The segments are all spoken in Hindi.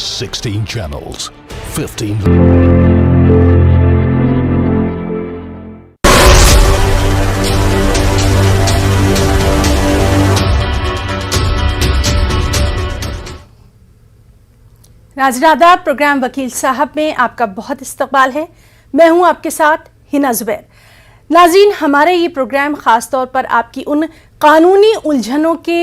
16 channels, 15. नाज़रादा प्रोग्राम वकील साहब में आपका बहुत इस्तकबाल है। मैं हूं आपके साथ हिना ज़ुबैर। नाज़रीन, हमारे ये प्रोग्राम ख़ास तौर पर आपकी उन कानूनी उलझनों के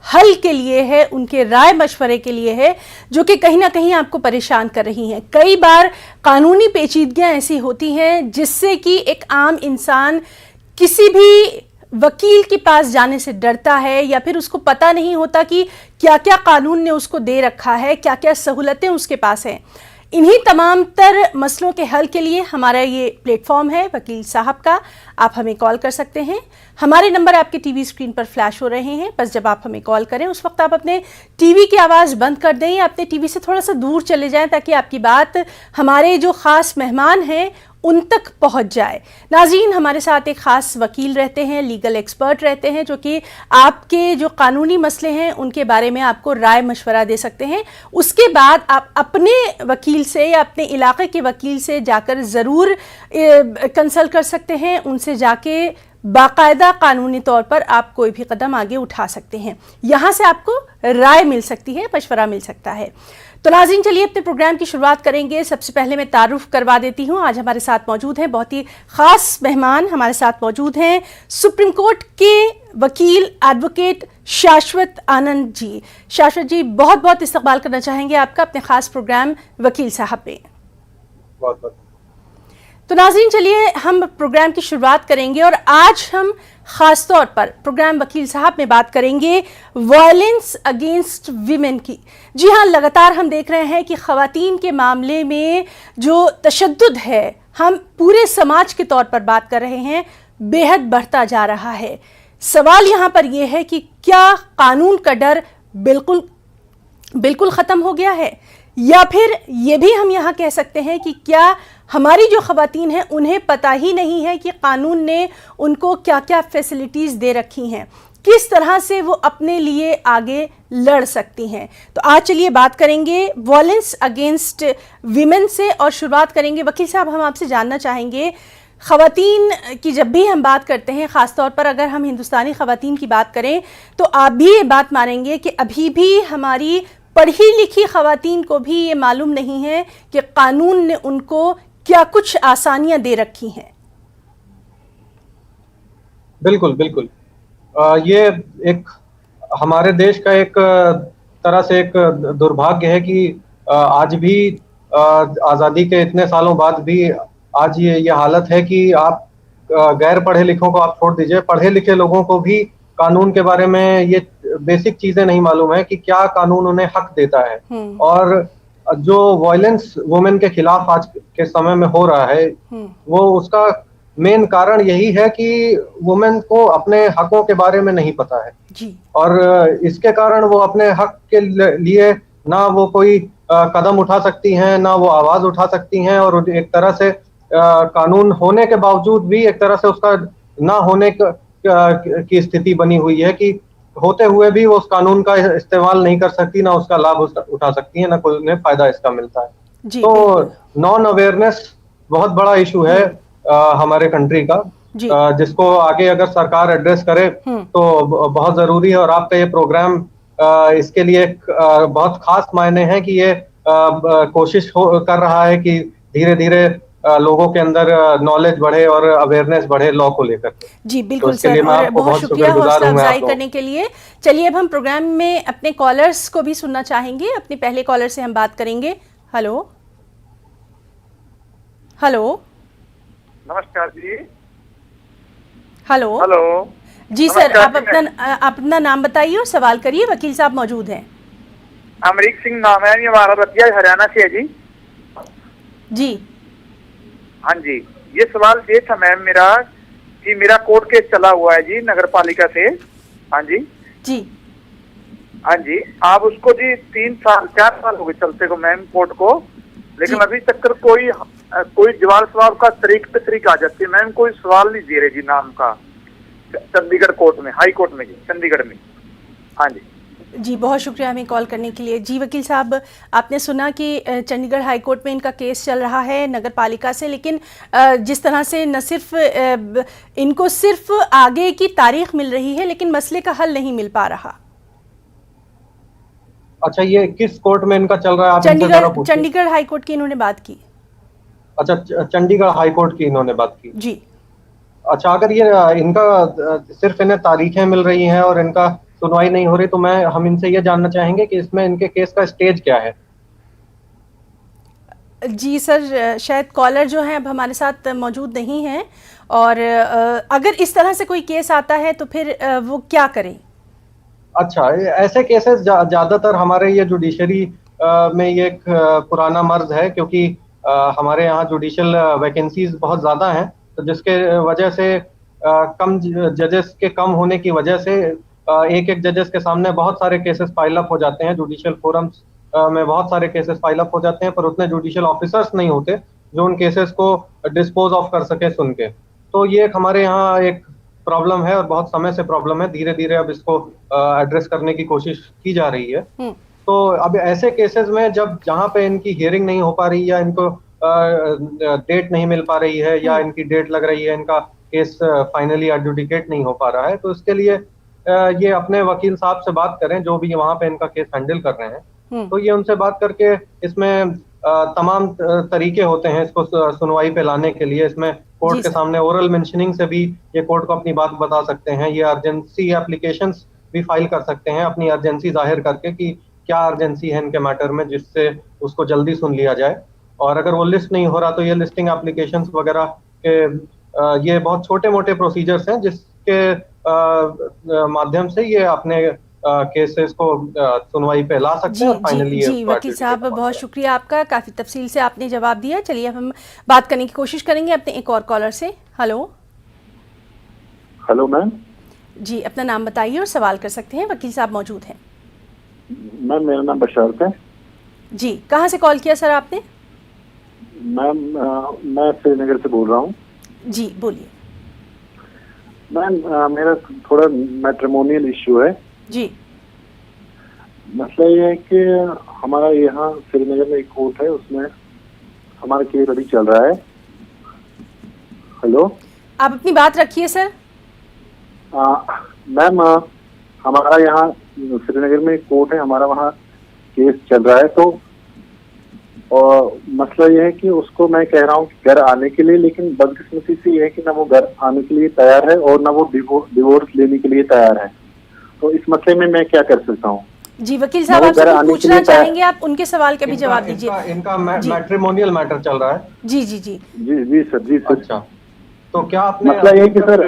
हल के लिए है, उनके राय मशवरे के लिए है जो कि कहीं ना कहीं आपको परेशान कर रही हैं। कई बार कानूनी पेचीदगियां ऐसी होती हैं जिससे कि एक आम इंसान किसी भी वकील के पास जाने से डरता है या फिर उसको पता नहीं होता कि क्या क्या कानून ने उसको दे रखा है, क्या क्या सहूलतें उसके पास हैं। इन्हीं तमाम तर मसलों के हल के लिए हमारा ये प्लेटफॉर्म है वकील साहब का। आप हमें कॉल कर सकते हैं। हमारे नंबर आपके टीवी स्क्रीन पर फ्लैश हो रहे हैं। बस जब आप हमें कॉल करें उस वक्त आप अपने टीवी की आवाज़ बंद कर दें या अपने टीवी से थोड़ा सा दूर चले जाएं ताकि आपकी बात हमारे जो ख़ास मेहमान हैं उन तक पहुंच जाए। नाज़रीन, हमारे साथ एक ख़ास वकील रहते हैं, लीगल एक्सपर्ट रहते हैं जो कि आपके जो कानूनी मसले हैं उनके बारे में आपको राय मशवरा दे सकते हैं। उसके बाद आप अपने वकील से या अपने इलाके के वकील से जाकर ज़रूर कंसल्ट कर सकते हैं। उनसे जाके बाकायदा कानूनी तौर पर आप कोई भी कदम आगे उठा सकते हैं। यहाँ से आपको राय मिल सकती है, मशवरा मिल सकता है। तो नाज़रीन, चलिए अपने प्रोग्राम की शुरुआत करेंगे। सबसे पहले मैं तारुफ करवा देती हूँ। आज हमारे साथ मौजूद हैं बहुत ही ख़ास मेहमान। हमारे साथ मौजूद हैं सुप्रीम कोर्ट के वकील एडवोकेट शाश्वत आनंद जी। शाश्वत जी, बहुत बहुत इस्तकबाल करना चाहेंगे आपका अपने ख़ास प्रोग्राम वकील साहब पे। बहुत बहुत। तो नाज़रीन, चलिए हम प्रोग्राम की शुरुआत करेंगे और आज हम ख़ास तौर पर प्रोग्राम वकील साहब में बात करेंगे वायलेंस अगेंस्ट वीमेन की। जी हाँ, लगातार हम देख रहे हैं कि ख़वातीन के मामले में जो तशद्दुद है, हम पूरे समाज के तौर पर बात कर रहे हैं, बेहद बढ़ता जा रहा है। सवाल यहाँ पर यह है कि क्या कानून का डर बिल्कुल ख़त्म हो गया है, या फिर ये भी हम यहाँ कह सकते हैं कि क्या हमारी जो ख़वातीन हैं उन्हें पता ही नहीं है कि कानून ने उनको क्या क्या फैसिलिटीज़ दे रखी हैं, किस तरह से वो अपने लिए आगे लड़ सकती हैं। तो आज चलिए बात करेंगे वायलेंस अगेंस्ट वीमेन से और शुरुआत करेंगे। वकील साहब, हम आपसे जानना चाहेंगे, ख़वातीन की जब भी हम बात करते हैं, ख़ास तौर पर अगर हम हिंदुस्तानी ख़वातीन की बात करें, तो आप भी ये बात मानेंगे कि अभी भी हमारी पढ़ी लिखी ख़वातीन को भी ये मालूम नहीं है कि कानून ने उनको क्या कुछ आसानियां दे रखी हैं। बिल्कुल बिल्कुल। ये एक हमारे देश का एक तरह से एक दुर्भाग्य है कि आज भी आज़ादी के इतने सालों बाद भी आज ये हालत है कि आप गैर पढ़े लिखों को आप छोड़ दीजिए, पढ़े लिखे लोगों को भी कानून के बारे में ये बेसिक चीजें नहीं मालूम है कि क्या कानून उन्हें हक देता है। और जो वायलेंस वुमेन के खिलाफ आज के समय में हो रहा है, वो उसका मेन कारण यही है कि वुमेन को अपने हकों के बारे में नहीं पता है जी। और इसके कारण वो अपने हक के लिए ना वो कोई कदम उठा सकती हैं, ना वो आवाज उठा सकती हैं, और एक तरह से कानून होने के बावजूद भी एक तरह से उसका ना होने की स्थिति बनी हुई है कि होते हुए भी वो उस कानून का इस्तेमाल नहीं कर सकती, ना उसका लाभ उठा सकती है, ना कोई उन्हें फायदा इसका मिलता है। तो नॉन अवेयरनेस बहुत बड़ा इशू है हमारे कंट्री का, जिसको आगे अगर सरकार एड्रेस करे तो बहुत जरूरी है। और आपका ये प्रोग्राम इसके लिए बहुत खास मायने हैं कि ये कोशिश कर रहा है कि धीरे धीरे लोगों के अंदर नॉलेज बढ़े और अवेयरनेस बढ़े लॉ को लेकर। जी बिल्कुल सर, और बहुत शुक्रिया हौसला अफजाई करने के लिए। चलिए अब हम प्रोग्राम में अपने कॉलर्स को भी सुनना चाहेंगे। अपने पहले कॉलर से हम बात करेंगे। हेलो हेलो, नमस्कार जी। हेलो हेलो जी सर, आप अपना नाम बताइए और सवाल करिए। वकील साहब मौजूद हैं। अमरीक सिंह नाम है, ये बाराबतिया हरियाणा से है जी। जी हाँ जी, ये सवाल ये था मैम मेरा कि मेरा कोर्ट केस चला हुआ है जी नगर पालिका से। हाँ जी जी हाँ जी, आप उसको जी 4 साल हो गए चलते को मैम कोर्ट को, लेकिन अभी तक कोई जवाब सवाल का तरीक आ जाती है मैम, कोई सवाल नहीं दे रहे जी नाम का चंडीगढ़ कोर्ट में, हाई कोर्ट में जी, चंडीगढ़ में। हाँ जी, जी, बहुत शुक्रिया हमें कॉल करने के लिए। जी वकील साहब, आपने सुना कि चंडीगढ़ हाई कोर्ट में इनका केस चल रहा है नगर पालिका से, लेकिन जिस तरह से न सिर्फ इनको सिर्फ आगे की तारीख मिल रही है लेकिन मसले का हल नहीं मिल पा रहा। अच्छा, ये किस कोर्ट में इनका चल रहा है? आप चंडीगढ़ हाई कोर्ट की इन्होंने बात की। अच्छा, चंडीगढ़ हाई कोर्ट की इन्होंने बात की जी। अच्छा, अगर ये इनका सिर्फ इन्हें तारीखें मिल रही हैं और इनका सुनवाई नहीं हो रही, तो हम इनसे ये जानना चाहेंगे कि इसमें इनके केस का स्टेज क्या है? जी सर, शायद कॉलर जो है अब हमारे साथ मौजूद नहीं हैं, और अगर इस तरह से कोई केस आता है तो फिर वो क्या करें? अच्छा, ऐसे केसेस ज्यादातर हमारे ये जुडिशरी में ये एक पुराना मर्ज है, क्योंकि हमारे यहाँ जुडिशियल वैकेंसीज बहुत ज्यादा हैं, तो जिसके वजह से कम जजेस के कम होने की वजह से एक एक जजेस के सामने बहुत सारे केसेस पाइल अप हो जाते हैं। जुडिशियल फोरम्स में बहुत सारे केसेस पाइल अप हो जाते हैं, पर उतने जुडिशियल ऑफिसर्स नहीं होते जो उन केसेस को डिस्पोज ऑफ कर सके सुन के। तो ये एक हमारे यहाँ एक प्रॉब्लम है और बहुत समय से प्रॉब्लम है। धीरे धीरे अब इसको एड्रेस करने की कोशिश की जा रही है। तो अब ऐसे केसेस में जहाँ पे इनकी हियरिंग नहीं हो पा रही, या इनको डेट नहीं मिल पा रही है, या इनकी डेट लग रही है, इनका केस फाइनली एडजुडिकेट नहीं हो पा रहा है, तो इसके लिए ये अपने वकील साहब से बात करें जो भी वहां पे इनका केस हैंडल कर रहे हैं। तो ये उनसे बात करके इसमें तमाम तरीके होते हैं इसको सुनवाई पे लाने के लिए। इसमें कोर्ट के सामने ओरल मेंशनिंग से भी ये कोर्ट को अपनी बात बता सकते हैं। ये अर्जेंसी एप्लीकेशंस भी फाइल कर सकते हैं अपनी अर्जेंसी जाहिर करके कि क्या अर्जेंसी है इनके मैटर में, जिससे उसको जल्दी सुन लिया जाए। और अगर वो लिस्ट नहीं हो रहा तो ये लिस्टिंग एप्लीकेशंस वगैरह के ये बहुत छोटे मोटे प्रोसीजर्स हैं जिसके माध्यम से ये अपने केसेस को सुनवाई पे ला सकते हैं। फाइनली जी वकील साहब, बहुत शुक्रिया आपका, काफ़ी तफसील से आपने जवाब दिया। चलिए अब हम बात करने की कोशिश करेंगे अपने एक और कॉलर से। Hello ma'am. जी, अपना नाम बताइए और सवाल कर सकते हैं, वकील साहब मौजूद हैं। मैम, मेरा नाम बशारत है। जी, कहाँ से कॉल किया सर आपने? मैम, मैं श्रीनगर से बोल रहा हूँ। जी बोलिए। मैम, मेरा थोड़ा मैट्रिमोनियल इश्यू है। जी। मसला ये है कि हमारा यहाँ श्रीनगर में एक कोर्ट है, उसमें हमारा केस अभी चल रहा है। हेलो, आप अपनी बात रखिए सर। मैम, हमारा यहाँ श्रीनगर में एक कोर्ट है, हमारा वहाँ केस चल रहा है। तो और मसला ये है कि उसको मैं कह रहा हूँ घर आने के लिए, लेकिन बदकिस्मती से ये है कि ना वो घर आने के लिए तैयार है और ना वो डिवोर्स लेने के लिए तैयार है। तो इस मसले में मैं क्या कर सकता हूँ? जी वकील साहब, आपसे पूछना चाहेंगे, आप उनके सवाल का भी जवाब दीजिए। इनका मैट्रिमोनियल मैटर चल रहा है। जी जी जी जी जी सर, जी सर। अच्छा, तो क्या आपने मसला ये है कि sir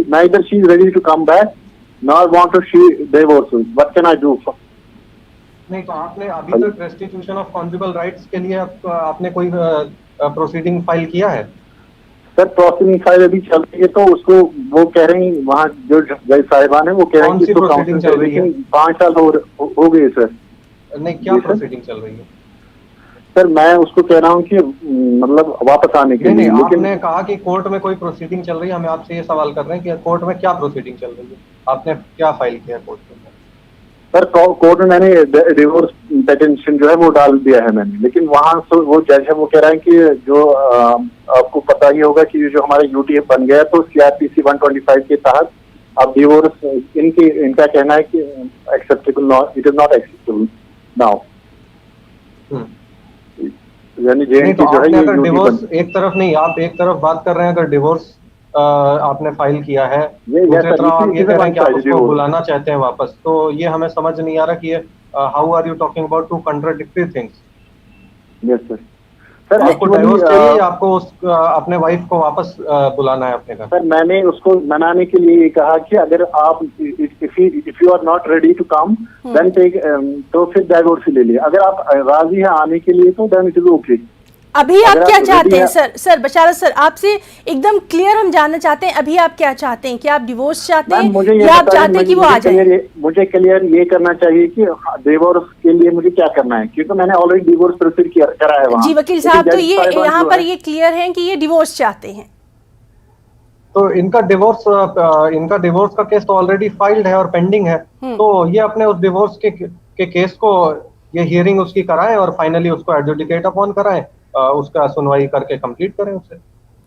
neither she is ready to come back nor want to she divorce. What can I do? नहीं, तो आपने अभी तक रेस्टिट्यूशन ऑफ कॉन्जुगल राइट्स के लिए आपने कोई प्रोसीडिंग फाइल किया है? सर, प्रोसीडिंग फाइल अभी चल रही है, तो उसको वो कह रहे हैं वहाँ जो जज साहिबान है वो कह रहे हैं कि प्रोसीडिंग चल रही है? 5 साल हो गए सर। नहीं, क्या प्रोसीडिंग चल रही है? सर, मैं उसको कह रहा हूँ कि मतलब वापस आने के लिए। लेकिन आपने कहा कि कोर्ट में कोई प्रोसीडिंग चल रही है। हमें आपसे ये सवाल कर रहे हैं कि कोर्ट में क्या प्रोसीडिंग चल रही है, आपने क्या फाइल किया कोर्ट में? सर, कोर्ट में मैंने डिवोर्स पिटीशन जो है वो डाल दिया है मैंने, लेकिन वहाँ वो जज है वो कह रहा है कि जो आपको पता ही होगा कि जो हमारा यूटीएफ बन गया, तो CRPC 125 के तहत अब डिवोर्स इनका कहना है कि acceptable, it is not acceptable now. यानी जेएन की जो है ये डिवोर्स एक तरफ नहीं, आप एक तरफ बात कर रहे हैं, अगर डिवोर्स आपने फाइल किया है, दूसरी तरफ आप ये कह रहे हैं कि आप उसको बुलाना चाहते हैं वापस, तो ये हमें समझ नहीं आ रहा कि ये how are you talking about two contradictory things. Yes sir. Sir, आपको डिवोर्स चाहिए या आपको अपने वाइफ को वापस बुलाना है अपने घर? सर, मैंने उसको मनाने के लिए कहा कि अगर आप if you are not ready to come then take, तो फिर डिवोर्स ले लिए। अगर आप राजी हैं आने के लिए तो देन इट इज ओके। अभी आप क्या चाहते हैं सर? बशारत सर, आपसे एकदम क्लियर हम जानना चाहते हैं, अभी आप क्या चाहते हैं? क्या आप डिवोर्स चाहते हैं या आप चाहते हैं कि वो आ जाए? मुझे क्लियर ये करना चाहिए कि डिवोर्स के लिए मुझे क्या करना है, क्योंकि मैंने ऑलरेडी डिवोर्स प्रोसीड करा है वहाँ। जी वकील साहब, तो ये यहाँ पर ये क्लियर है कि ये डिवोर्स चाहते हैं। तो इनका डिवोर्स का केस तो ऑलरेडी फाइल्ड है और पेंडिंग है। तो ये अपने उस डिवोर्स के केस को, ये हियरिंग उसकी कराएं और फाइनली उसको एडजुडिकेट अपॉन कराएं, उसका सुनवाई करके कंप्लीट करें उसे।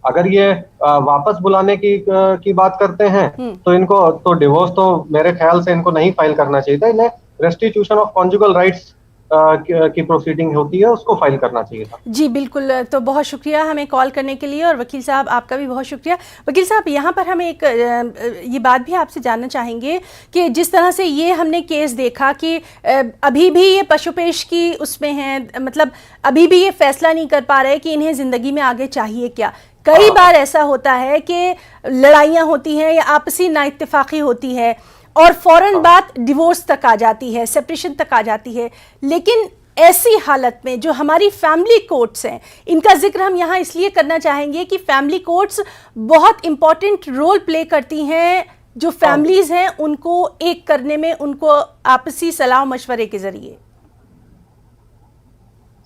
अगर ये वापस बुलाने की बात करते हैं तो इनको तो डिवोर्स तो मेरे ख्याल से इनको नहीं फाइल करना चाहिए था। इन्हें रेस्टिट्यूशन ऑफ कॉन्जुगल राइट्स की प्रोसीडिंग होती है उसको फाइल करना चाहिए था। जी बिल्कुल, तो बहुत शुक्रिया हमें कॉल करने के लिए, और वकील साहब आपका भी बहुत शुक्रिया। वकील साहब, यहाँ पर हम एक ये बात भी आपसे जानना चाहेंगे कि जिस तरह से ये हमने केस देखा कि अभी भी ये पशुपेश की उसमें हैं, मतलब अभी भी ये फैसला नहीं कर पा रहे कि इन्हें ज़िंदगी में आगे चाहिए क्या। कई बार ऐसा होता है कि लड़ाइयाँ होती हैं या आपसी नाइत्तेफाकी होती है और फौरन बात डिवोर्स तक आ जाती है, सेपरेशन तक आ जाती है। लेकिन ऐसी हालत में जो हमारी फैमिली कोर्ट्स हैं, इनका जिक्र हम यहाँ इसलिए करना चाहेंगे कि फैमिली कोर्ट्स बहुत इंपॉर्टेंट रोल प्ले करती हैं जो फैमिलीज हैं उनको एक करने में, उनको आपसी सलाह मशवरे के जरिए।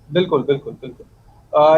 बिल्कुल बिल्कुल बिल्कुल।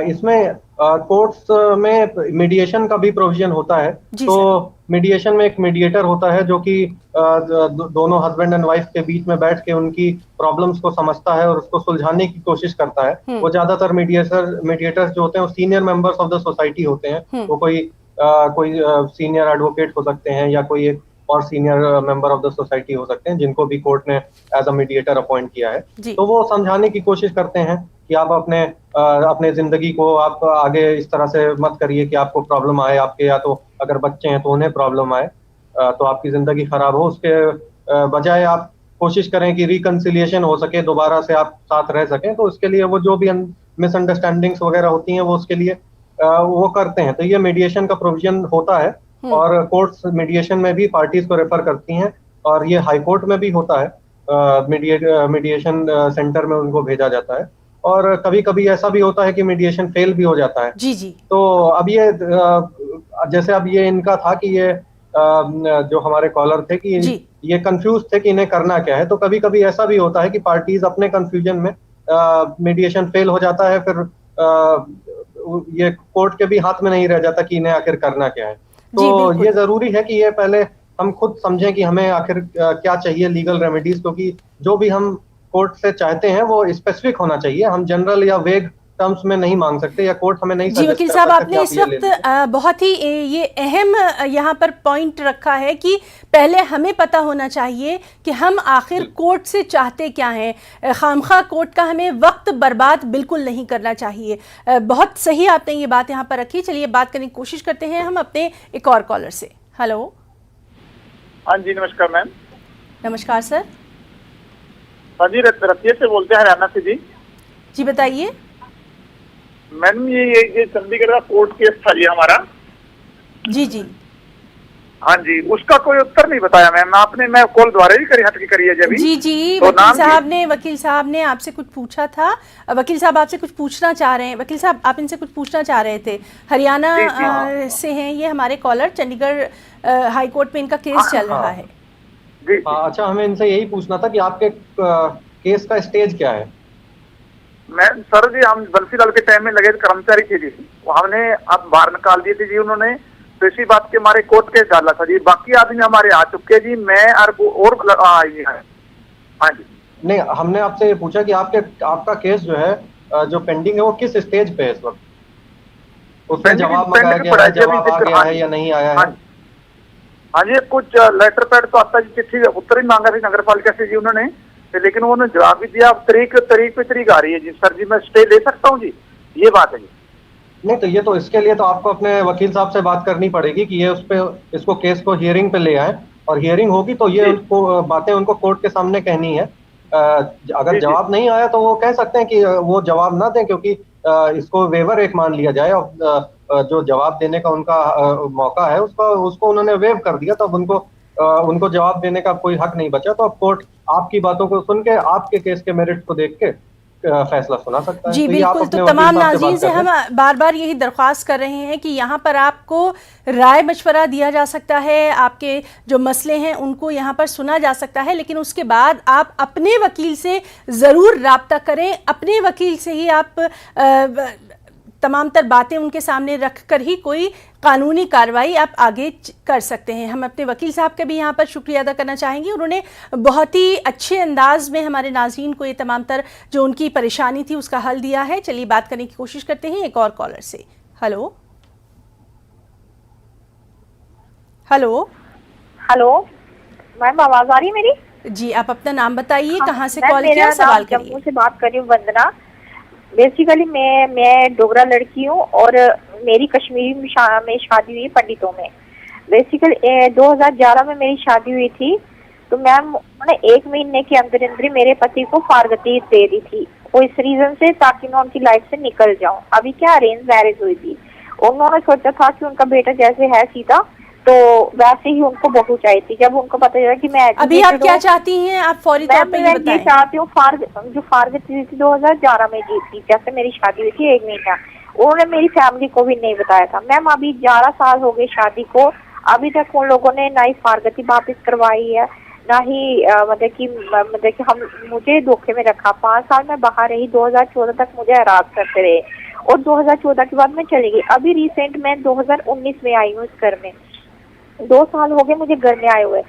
इसमें कोर्ट्स में मीडिएशन का भी प्रोविजन होता है। तो मीडिएशन में एक मीडिएटर होता है जो कि दोनों हस्बैंड एंड वाइफ के बीच में बैठ के उनकी प्रॉब्लम्स को समझता है और उसको सुलझाने की कोशिश करता है। वो ज्यादातर मीडिएटर्स जो होते हैं वो senior members of the society होते हैं। वो कोई सीनियर एडवोकेट हो सकते हैं या कोई एक और senior member of the society हो सकते हैं जिनको भी कोर्ट ने एज अ मीडिएटर अपॉइंट किया है। तो वो समझाने की कोशिश करते हैं कि आप अपने जिंदगी को आप आगे इस तरह से मत करिए कि आपको प्रॉब्लम आए, आपके या तो अगर बच्चे हैं तो उन्हें प्रॉब्लम आए, तो आपकी जिंदगी खराब हो। उसके बजाय आप कोशिश करें कि रिकंसिलिएशन हो सके, दोबारा से आप साथ रह सकें। तो उसके लिए वो जो भी मिसअंडरस्टैंडिंग्स वगैरह होती हैं वो उसके लिए वो करते हैं। तो ये मीडिएशन का प्रोविजन होता है और कोर्ट्स मीडिएशन में भी पार्टीज को रेफर करती हैं और ये हाई कोर्ट में भी होता है। मीडिएशन सेंटर में उनको भेजा जाता है और कभी कभी ऐसा भी होता है कि मीडिएशन फेल भी हो जाता है। जी जी। तो अब ये जैसे अब ये इनका था कि ये जो हमारे कॉलर थे कि ये कंफ्यूज थे कि इन्हें करना क्या है। तो कभी कभी ऐसा भी होता है कि पार्टीज अपने कंफ्यूजन में मीडिएशन फेल हो जाता है, फिर ये कोर्ट के भी हाथ में नहीं रह जाता कि इन्हें आखिर करना क्या है। तो ये जरूरी है कि ये पहले हम खुद समझें कि हमें आखिर क्या चाहिए लीगल रेमेडीज, क्योंकि जो भी हम कोर्ट से चाहते हैं वो स्पेसिफिक होना चाहिए। हम जनरल या वेग टर्म्स में नहीं मांग सकते या कोर्ट हमें नहीं। जी वकील साहब, आपने इस वक्त बहुत ही ये अहम यहाँ पर पॉइंट रखा है कि पहले हमें पता होना चाहिए कि हम आखिर कोर्ट से चाहते क्या हैं। खामखा कोर्ट का हमें वक्त बर्बाद बिल्कुल नहीं करना चाहिए। बहुत सही आपने ये बात यहाँ पर रखी। चलिए बात करने की कोशिश करते हैं हम अपने एक और कॉलर से। हेलो। हाँ जी नमस्कार मैम। नमस्कार सर। हाँ जी रतिया से बोलते हैं, हरियाणा से। जी बताइए मैडम। ये चंडीगढ़ का कोर्ट केस था जी हमारा। जी जी। हाँ जी, उसका कोई उत्तर नहीं बताया मैम आपने। मैं कॉल द्वारा ही करी हटके करी है जब। जी जी। तो वकील साहब ने आपसे कुछ पूछा था। वकील साहब आपसे कुछ पूछना चाह रहे हैं। वकील साहब आप इनसे कुछ पूछना चाह रहे थे। हरियाणा से हैं ये हमारे कॉलर। चंडीगढ़ हाई कोर्ट में इनका केस चल रहा है। अच्छा, हमें इनसे यही पूछना था कि आपके केस का स्टेज क्या है। मैम सर जी, हम बंसीलाल के टाइम में लगे कर्मचारी थे जी, हमने अब बाहर निकाल दिए थे जी उन्होंने। तो इसी बात के हमारे कोर्ट केस डाला था जी। बाकी आदमी हमारे आ चुके जी, मैं और आई है। हाँ जी। नहीं, हमने आपसे ये पूछा कि आपका केस जो है जो पेंडिंग है वो किस स्टेज पे है इस वक्त। उसमें जवाब मंगाया गया है, जवाब आ गया है या नहीं आया है। हाँ जी, कुछ लेटर पैड तो आता जी, चिट्ठी उत्तर ही मांगा थी नगर पालिका से जी उन्होंने, लेकिन उन्होंने जवाब भी दिया। अब तारीख पे तारीख आ रही है जी। सर जी मैं स्टे ले सकता हूँ जी, ये बात है जी। नहीं तो ये तो इसके लिए तो आपको अपने वकील साहब से बात करनी पड़ेगी कि ये उस पे इसको केस को हियरिंग पे ले आए, और हियरिंग होगी तो ये उनको बातें उनको कोर्ट के सामने कहनी है। अगर जवाब नहीं आया तो वो कह सकते हैं कि वो जवाब ना दें, क्योंकि इसको वेवर एक मान लिया जाए और जो जवाब देने का उनका मौका है उसको उन्होंने वेव कर दिया, तो अब उनको जवाब देने का कोई हक नहीं बचा। तो अब कोर्ट आपकी बातों को सुन के आपके केस के मेरिट को देख के फैसला सुना सकता है। जी बिल्कुल। तो तमाम नाज़रीन से हम बार बार यही दरख्वास्त कर रहे हैं कि यहाँ पर आपको राय मशवरा दिया जा सकता है, आपके जो मसले हैं उनको यहाँ पर सुना जा सकता है, लेकिन उसके बाद आप अपने वकील से ज़रूर राब्ता करें। अपने वकील से ही आप तमाम तर बातें उनके सामने रख कर ही कोई कानूनी कार्रवाई आप आगे कर सकते हैं। हम अपने वकील साहब का भी यहाँ पर शुक्रिया अदा करना चाहेंगे। उन्होंने बहुत ही अच्छे अंदाज में हमारे नाज़रीन को ये तमाम तर जो उनकी परेशानी थी उसका हल दिया है। चलिए बात करने की कोशिश करते हैं एक और कॉलर से। हेलो हेलो हेलो मैम, आवाज आ रही है मेरी? जी, आप अपना नाम बताइए, हाँ, कहाँ से कॉल किया, सवाल करिए। जम्मू से बात कर रही हूँ, वंदना। बेसिकली मैं डोगरा लड़की हूँ और मेरी कश्मीरी में शादी हुई पंडितों में। बेसिकली 2011 में मेरी शादी हुई थी, तो मैम उन्होंने 1 महीने के अंदर अंदर मेरे पति को फारगती दे दी थी, वो इस रीजन से ताकि मैं उनकी लाइफ से निकल जाऊँ। अभी क्या अरेंज मैरिज हुई थी, उन्होंने सोचा था कि उनका बेटा जैसे है सीधा तो वैसे ही उनको बहू चाहिए थी। जब उनको पता चला कि मैं अभी आप क्या चाहती हैं, आप फौरी तौर पे ये बताएं। मैं चाहती हूँ जो फारगती हुई थी 2011 में जी थी, जैसे मेरी शादी हुई थी 1 महीना, उन्होंने मेरी फैमिली को भी नहीं बताया था। मैम अभी 11 साल हो गए शादी को, अभी तक उन लोगों ने ना ही फारगती वापिस करवाई है, ना ही मतलब कि हम मुझे धोखे में रखा। 5 साल में बाहर रही, 2014 तक मुझे हरास करते रहे और 2014 के बाद मैं चली गई। अभी रिसेंट में 2019 में आई हूँ इस घर में। 2 साल हो गए मुझे घर में आए हुए,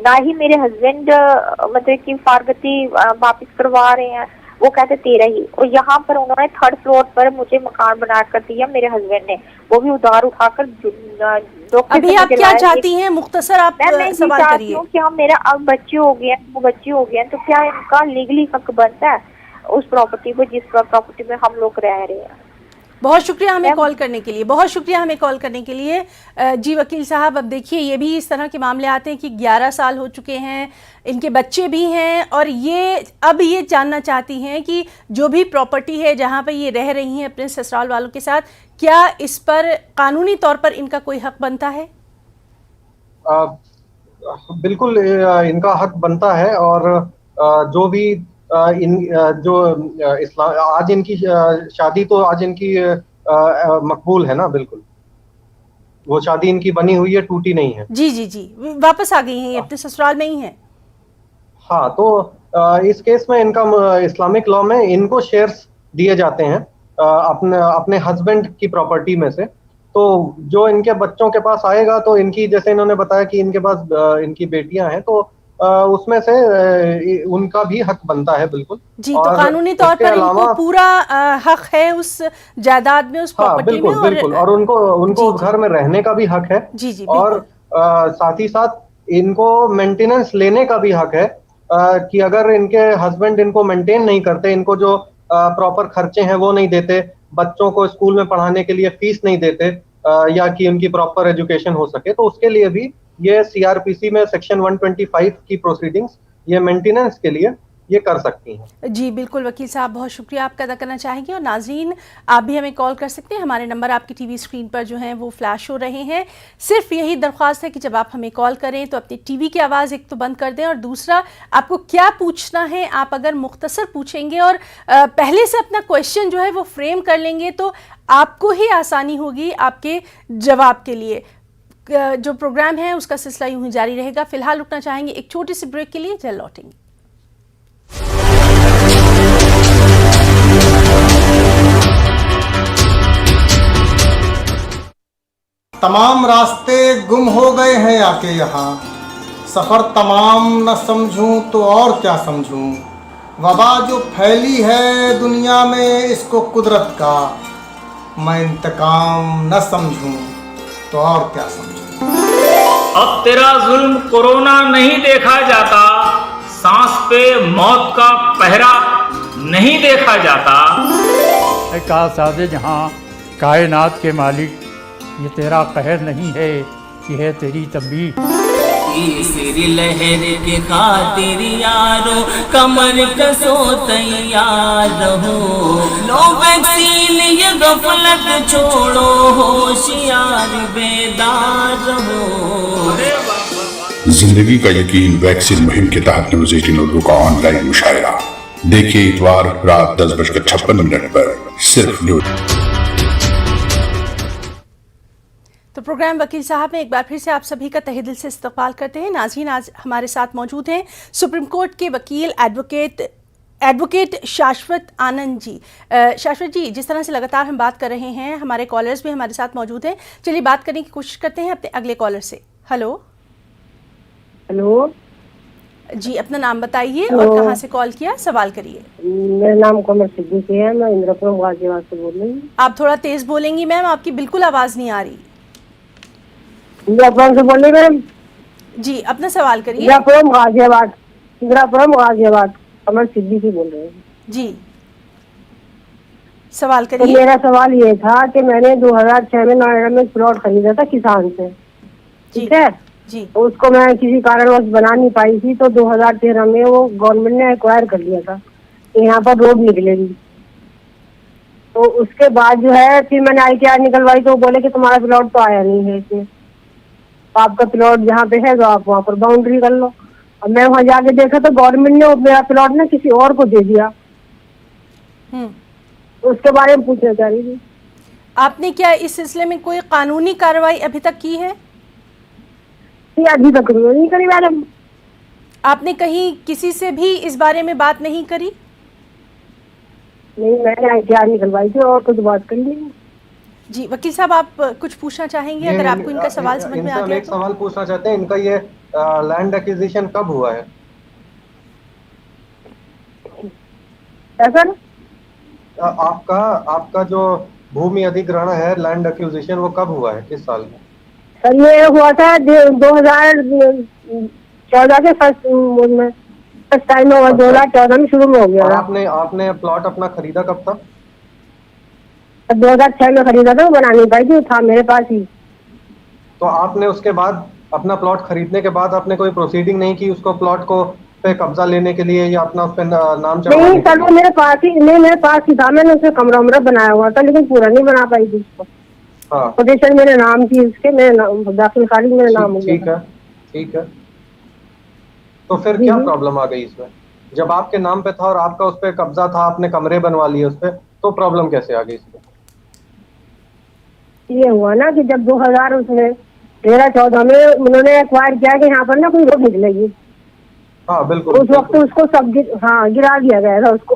ना ही मेरे हस्बैंड मतलब कि फारगती वापस करवा रहे हैं, वो कहते 13 ही। और यहाँ पर उन्होंने 3rd फ्लोर पर मुझे मकान बना कर दिया मेरे हस्बैंड ने, वो भी उधार उठाकर। अभी आप क्या चाहती हैं, मुख्तसर आप सवाल करिए। कि हम मेरा अब बच्चे हो गए हैं, वो बच्चे हो गए हैं, तो क्या इनका लीगली हक बनता है उस प्रॉपर्टी पर जिस प्रॉपर्टी में हम लोग रह रहे हैं? बहुत शुक्रिया हमें कॉल करने के लिए, बहुत शुक्रिया हमें कॉल करने के लिए। जी वकील साहब, अब देखिए ये भी इस तरह के मामले आते हैं कि 11 साल हो चुके हैं, इनके बच्चे भी हैं और ये अब ये जानना चाहती हैं कि जो भी प्रॉपर्टी है जहाँ पर ये रह रही हैं अपने ससुराल वालों के साथ, क्या इस पर कानूनी तौर पर इनका कोई हक बनता है? बिल्कुल इनका हक बनता है और जो भी इस्लाम आज इनकी शादी तो आज इनकी मकबूल है ना, बिल्कुल वो शादी इनकी बनी हुई है, टूटी नहीं है। जी जी जी, वापस आ गई हैं, ये अपने ससुराल में ही हैं। हाँ, तो इस केस में इनका इस्लामिक लॉ में इनको शेयर्स दिए जाते हैं अपने हस्बैंड की प्रॉपर्टी में से। तो जो इनके बच्चों के पास आएगा, तो इनकी जैसे इन्होंने बताया कि इनके पास इनकी बेटियां हैं, तो उसमें से उनका भी हक बनता है, बिल्कुल। जी, तो कानूनी तौर पर इनको पूरा हक है उस जायदाद में, उस प्रॉपर्टी में, बिल्कुल, और उनको उस घर में रहने का भी हक है। जी जी, और साथ ही साथ इनको मेंटेनेंस लेने का भी हक है कि अगर इनके हस्बैंड इनको मेंटेन नहीं करते, इनको जो प्रॉपर खर्चे हैं वो नहीं देते, बच्चों को स्कूल में पढ़ाने के लिए फीस नहीं देते, या कि उनकी प्रॉपर एजुकेशन हो सके, तो उसके लिए भी ये सीआरपीसी में सेक्शन 125 की प्रोसीडिंग्स ये मेंटेनेंस के लिए ये कर सकती हैं। जी बिल्कुल वकील साहब, बहुत शुक्रिया आपका अदा करना चाहेंगे। और नाज़रीन, आप भी हमें कॉल कर सकते हैं, हमारे नंबर आपकी टीवी स्क्रीन पर जो हैं वो फ्लैश हो रहे हैं। सिर्फ यही दरख्वास्त है कि जब आप हमें कॉल करें तो अपनी टीवी की आवाज़ एक तो बंद कर दें, और दूसरा आपको क्या पूछना है आप अगर मुख्तसर पूछेंगे और पहले से अपना क्वेश्चन जो है वो फ्रेम कर लेंगे तो आपको ही आसानी होगी आपके जवाब के लिए। जो प्रोग्राम है उसका सिलसिला यूं ही जारी रहेगा। फिलहाल रुकना चाहेंगे एक छोटी सी ब्रेक के लिए, जल्द लौटेंगे। तमाम रास्ते गुम हो गए हैं आके यहाँ, सफ़र तमाम न समझूं तो और क्या समझूं। वबा जो फैली है दुनिया में इसको कुदरत का, मैं इंतकाम न समझूं तो और क्या समझूं। अब तेरा जुल्म कोरोना नहीं देखा जाता, सांस पे मौत का पहरा नहीं देखा जाता। काश आदे जहाँ कायनात के मालिक, ये तेरा कहर नहीं है, ये है तेरी तंबीह। तीसरी लहर के खातिर यारो कमर कसो तैयार रहो, लो वैक्सीन ये गफलत छोड़ो, होशियार बेदार रहो। जिंदगी का यकीन वैक्सीन मुहिम के तहत न्यूज़ 18 उर्दू का ऑनलाइन मुशायरा देखिए इतवार रात 10:56 पर सिर्फ न्यूज़। तो प्रोग्राम वकील साहब में एक बार फिर से आप सभी का तहे दिल से इस्तकबाल करते हैं। नाज़रीन, आज हमारे साथ मौजूद हैं सुप्रीम कोर्ट के वकील एडवोकेट एडवोकेट शाश्वत आनंद जी। शाश्वत जी, जिस तरह से लगातार हम बात कर रहे हैं, हमारे कॉलर्स भी हमारे साथ मौजूद हैं। चलिए बात करने की कोशिश करते हैं अपने अगले कॉलर से। हेलो हेलो जी, अपना नाम बताइए और कहाँ से कॉल किया, सवाल करिए। मेरा नाम कमर सिद्दीकी है, मैं इंद्रपुरम गाजियाबाद से बोल रही हूँ। आप थोड़ा तेज बोलेंगी मैम, आपकी बिल्कुल आवाज़ नहीं आ रही। इंद्रपुरम से बोल रही मैम जी, अपना सवाल करिए। इंद्रपुरम गाजियाबाद, इंद्रपुरम गाजियाबाद, कमर सिद्दीकी बोल रहे हैं जी, सवाल तो करिए। मेरा सवाल ये था कि मैंने 2006 में नोएडा में प्लॉट खरीदा था किसान से, ठीक है जी। तो उसको मैं किसी कारणवश बना नहीं पाई थी, तो 2013 में वो गवर्नमेंट ने एक्वायर कर लिया था कि यहाँ पर रोड निकलेगी। तो उसके बाद जो है फिर मैंने ITR निकलवाई, तो बोले कि तुम्हारा प्लॉट तो आया नहीं है इसमें, तो आपका प्लॉट जहाँ पे है तो आप वहाँ पर बाउंड्री कर लो। और मैं वहाँ जाके देखा तो गवर्नमेंट ने मेरा प्लॉट ना किसी और को दे दिया। उसके बारे में पूछना चाह रही थी। आपने क्या इस सिलसिले में कोई कानूनी कार्रवाई अभी तक की है? अभी तक नहीं करी मैडम। आपने कहीं किसी से भी इस बारे में बात नहीं करी? नहीं, मैंने ITR निकलवाई थी और कुछ बात करी नहीं। जी, वकील साहब आप कुछ पूछना चाहेंगे? अगर आपको इनका सवाल समझ में आ गया एक सवाल पूछना चाहते हैं, इनका ये लैंड एक्विजिशन कब हुआ है? सर आपका जो भूमि अधिग्रहण है, लैंड एक्विजिशन, वो कब हुआ है, किस साल में? सर ये हुआ था 2014 के फर्स्ट टाइम में, 2014 में शुरू में हो गया। आपने प्लॉट अपना खरीदा कब था? 2006 में खरीदा था, बना नहीं पाई थी, था मेरे पास ही। तो आपने उसके बाद अपना प्लॉट खरीदने के बाद आपने कोई प्रोसीडिंग नहीं की उसको, प्लॉट को पे कब्जा लेने के लिए या अपना उस पे नाम चढ़वाने? नहीं सर, वो मेरे पास ही था, मैंने उसमें कमरा उमरा बनाया हुआ था, लेकिन पूरा नहीं बना पाई थी उसको। पोजीशन मेरे नाम थी, उसके मेरे नाम दाखिल खारिज मेरे नाम हो गया। ठीक है। तो फिर क्या प्रॉब्लम आ गई इसमें? जब आपके नाम पे था और आपका उस पे कब्जा था, आपने कमरे बनवा लिए उस पे, तो प्रॉब्लम कैसे आ गई इसमें? ये हुआ ना कि जब 2013-14 में उन्होंने एक्वायर किया कि यहाँ पर ना कोई रोड निकलेगी। हाँ बिल्कुल। उस वक्त उसको सब गिरा दिया गया था उसको।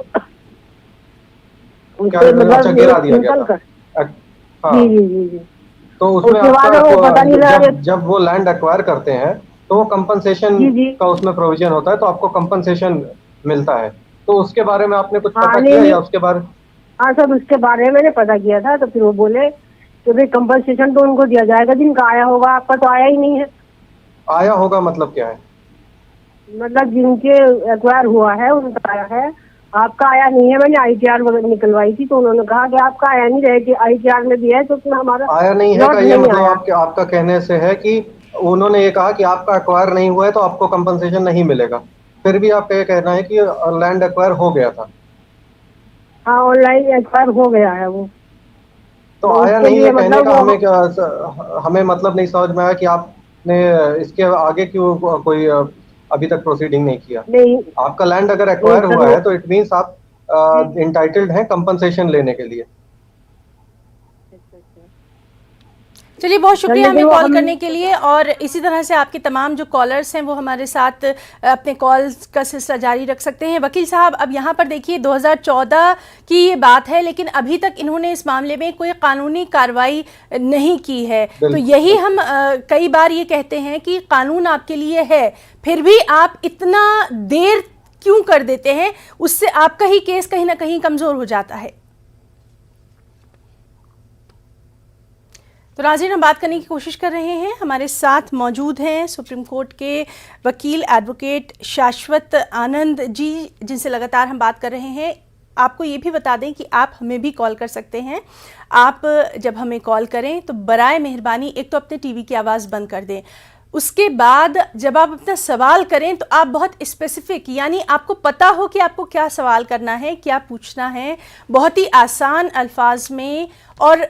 गिरा दिया गया था? जी। तो उसमें जब वो लैंड एक्वायर करते हैं तो वो कंपनसेशन का उसमें प्रोविजन होता है, तो आपको कंपनसेशन मिलता है। तो उसके बारे में आपने कुछ पता किया या उसके बारे? हाँ सर, उसके बारे में मैंने पता किया था। तो फिर वो बोले कि भाई कंपनसेशन तो उनको दिया जाएगा जिनका आया होगा, आपका तो आया ही नहीं है। आया होगा मतलब क्या है? मतलब जिनके एक्वायर हुआ है उनका आया है, आपका आया नहीं है। मैंने ITR वगैरह निकलवाई थी, तो उन्होंने कहा कि आपका आया नहीं रहे, कि ITR में भी है तो हमारा आया नहीं है का ये मतलब आपका कहने से है कि उन्होंने ये कहा कि आपका एक्वायर नहीं हुआ है तो आपको कंपनसेशन नहीं मिलेगा, फिर भी आपका ये कहना है कि लैंड एक्वायर हो गया था? हाँ, ऑनलाइन एक्वायर हो गया है वो। तो आया नहीं है कहने का हमें मतलब नहीं समझ में आया कि आपने इसके आगे क्यों कोई अभी तक प्रोसीडिंग नहीं किया? नहीं, आपका लैंड अगर एक्वायर हुआ है तो इट मींस आप इंटाइटल्ड हैं कंपनसेशन लेने के लिए। चलिए, बहुत शुक्रिया हमें कॉल करने के लिए। और इसी तरह से आपके तमाम जो कॉलर्स हैं वो हमारे साथ अपने कॉल्स का सिलसिला जारी रख सकते हैं। वकील साहब, अब यहाँ पर देखिए 2014 की ये बात है, लेकिन अभी तक इन्होंने इस मामले में कोई कानूनी कार्रवाई नहीं की है। तो यही हम कई बार ये कहते हैं कि कानून आपके लिए है, फिर भी आप इतना देर क्यों कर देते हैं? उससे आपका ही केस कहीं ना कहीं कमज़ोर हो जाता है। तो नाज़रीन, हम बात करने की कोशिश कर रहे हैं। हमारे साथ मौजूद हैं सुप्रीम कोर्ट के वकील एडवोकेट शाश्वत आनंद जी, जिनसे लगातार हम बात कर रहे हैं। आपको ये भी बता दें कि आप हमें भी कॉल कर सकते हैं। आप जब हमें कॉल करें तो बराए मेहरबानी एक तो अपने टीवी की आवाज़ बंद कर दें। उसके बाद जब आप अपना सवाल करें तो आप बहुत स्पेसिफिक, यानी आपको पता हो कि आपको क्या सवाल करना है, क्या पूछना है, बहुत ही आसान अल्फाज में। और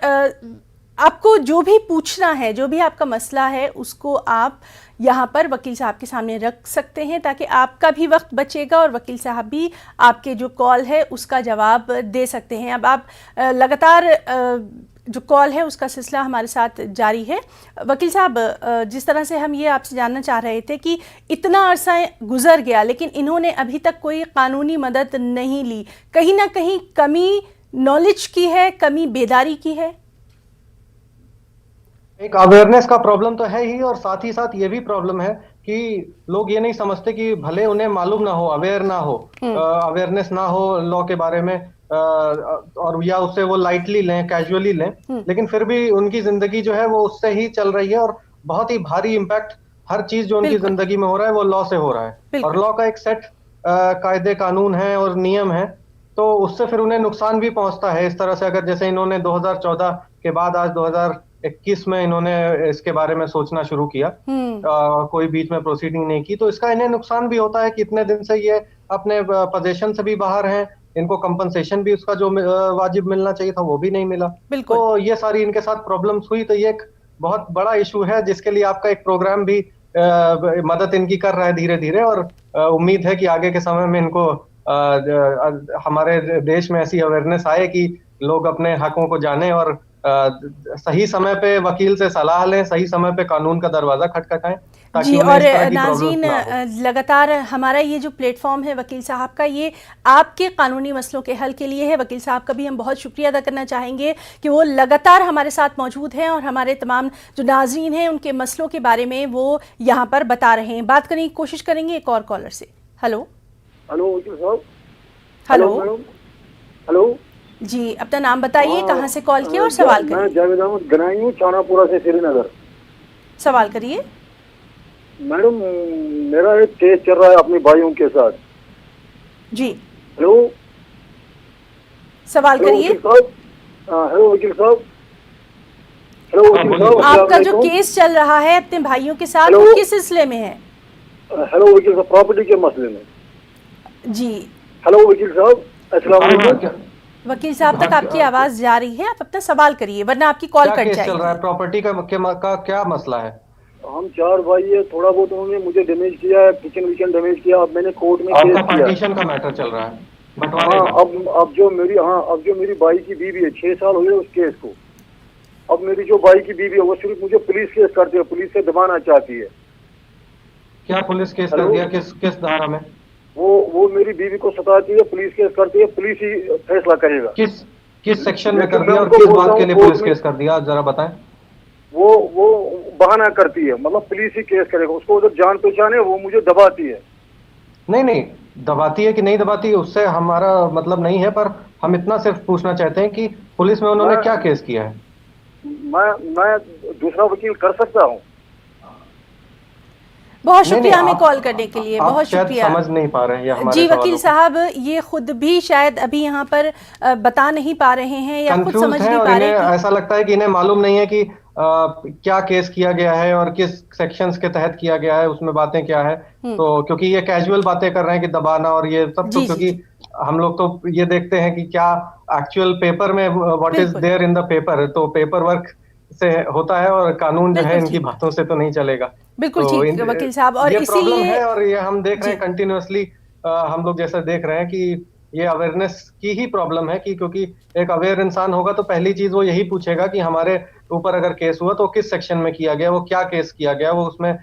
आपको जो भी पूछना है, जो भी आपका मसला है, उसको आप यहाँ पर वकील साहब के सामने रख सकते हैं, ताकि आपका भी वक्त बचेगा और वकील साहब भी आपके जो कॉल है उसका जवाब दे सकते हैं। अब आप लगातार जो कॉल है उसका सिलसिला हमारे साथ जारी है। वकील साहब, जिस तरह से हम ये आपसे जानना चाह रहे थे कि इतना अरसा गुजर गया लेकिन इन्होंने अभी तक कोई कानूनी मदद नहीं ली, कहीं ना कहीं कमी नॉलेज की है, कमी बेदारी की है? एक अवेयरनेस का प्रॉब्लम तो है ही, और साथ ही साथ ये भी प्रॉब्लम है कि लोग ये नहीं समझते कि भले उन्हें मालूम ना हो, अवेयर ना हो, अवेयरनेस ना हो लॉ के बारे में, और या उससे वो लाइटली लें, कैजुअली लें, लेकिन फिर भी उनकी जिंदगी जो है वो उससे ही चल रही है, और बहुत ही भारी इम्पैक्ट हर चीज जो उनकी जिंदगी में हो रहा है वो लॉ से हो रहा है। और लॉ का एक सेट कायदे कानून है और नियम है, तो उससे फिर उन्हें नुकसान भी पहुंचता है। इस तरह से अगर जैसे इन्होंने 2014 के बाद आज 2021 में इन्होंने इसके बारे में सोचना शुरू किया, कोई बीच में प्रोसीडिंग नहीं की, तो इसका इन्हें नुकसान भी होता है कि इतने दिन से ये अपने पोजीशन से भी बाहर हैं, इनको कंपनसेशन भी उसका जो वाजिब मिलना चाहिए था वो भी नहीं मिला। तो ये सारी इनके साथ प्रॉब्लम्स हुई, तो ये एक बहुत बड़ा इशू है जिसके लिए आपका एक प्रोग्राम भी मदद इनकी कर रहा है धीरे धीरे, और उम्मीद है कि आगे के समय में इनको हमारे देश में ऐसी अवेयरनेस आए कि लोग अपने हकों को जाने और सही समय पे वकील से सलाह लें, सही समय पे कानून का दरवाजा खटखटाएं। जी, और नाज़रीन, लगातार हमारा ये जो प्लेटफॉर्म है वकील साहब का, ये आपके कानूनी मसलों के हल के लिए है। वकील साहब का भी हम बहुत शुक्रिया अदा करना चाहेंगे कि वो लगातार हमारे साथ मौजूद हैं और हमारे तमाम जो नाज़रीन हैं उनके मसलों के बारे में वो यहाँ पर बता रहे हैं। बात करने की कोशिश करेंगे एक और कॉलर से। हेलो वकील साहब। हेलो हेलो जी, अपना नाम बताइए, कहाँ से कॉल किया और सवाल करिए। मैं जावेद अहमद गनाई हूँ, चानापुरा से, श्रीनगर। सवाल करिए। मैडम, मेरा एक केस चल रहा है अपने भाइयों के साथ। जी, हेलो, सवाल करिए। हेलो वकील साहब। हेलो वकील साहब, आपका जो केस चल रहा है अपने भाइयों के साथ वो किस सिलसिले में है? हेलो वकील साहब, प्रॉपर्टी के मसले में। जी, हेलो वकील साहब, अस्सलाम वालेकुम। वकील साहब तक आपकी आवाज जा रही है, आप अपना सवाल करिए वरना आपकी कॉल कट जाएगी। चल रहा है प्रॉपर्टी का क्या मसला है? हम 4 भाई है, थोड़ा बहुत उन्होंने मुझे डैमेज किया है, किचन विचन डैमेज किया। अब मैंने कोर्ट में केस किया। पार्टीशन का मैटर चल रहा है, बंटवारे का। अब जो मेरी भाई की बीवी है, 6 साल हुए उस केस को। अब मेरी जो भाई की बीवी है वो सिर्फ मुझे पुलिस केस करती है, पुलिस से दबाना चाहती है। क्या पुलिस केस कर दिया? किस धारा में? वो मेरी बीवी को सताती है, पुलिस केस करती है, पुलिस ही फैसला करेगा। किस सेक्शन में कर दिया और किस बात के लिए पुलिस केस कर दिया, जरा बताएं। वो बहाना करती है, मतलब पुलिस ही केस करेगा। उसको उधर जान पहचान है, वो मुझे दबाती है। नहीं, दबाती है कि नहीं दबाती है उससे हमारा मतलब नहीं है, पर हम इतना सिर्फ पूछना चाहते हैं कि पुलिस में उन्होंने क्या केस किया है। मैं दूसरा वकील कर सकता हूँ। बहुत शुक्रिया हमें कॉल करने के लिए, बहुत शुक्रिया। समझ नहीं पा रहे हैं जी वकील साहब, ये खुद भी शायद अभी यहाँ पर बता नहीं पा रहे हैं या खुद समझ नहीं पा रहे हैं। ऐसा लगता है कि इन्हें मालूम नहीं है कि क्या केस किया गया है और किस सेक्शंस के तहत किया गया है, उसमें बातें क्या है। तो क्योंकि ये कैजुअल बातें कर रहे हैं कि दबाना और ये सब, तो क्योंकि हम लोग तो ये देखते हैं कि क्या एक्चुअल पेपर में what is there in the paper, तो पेपर वर्क से होता है और कानून जो है इनकी बातों से तो नहीं चलेगा। बिल्कुल ठीक वकील साहब, और ये प्रॉब्लम इसीलिए है, और ये हम देख रहे हैं कंटिन्यूअसली, हम लोग जैसे देख रहे हैं कि ये अवेयरनेस की ही प्रॉब्लम है, कि क्योंकि एक अवेयर इंसान होगा तो पहली चीज वो यही पूछेगा कि हमारे ऊपर अगर केस हुआ तो किस सेक्शन में किया गया, वो क्या केस किया गया, वो उसमें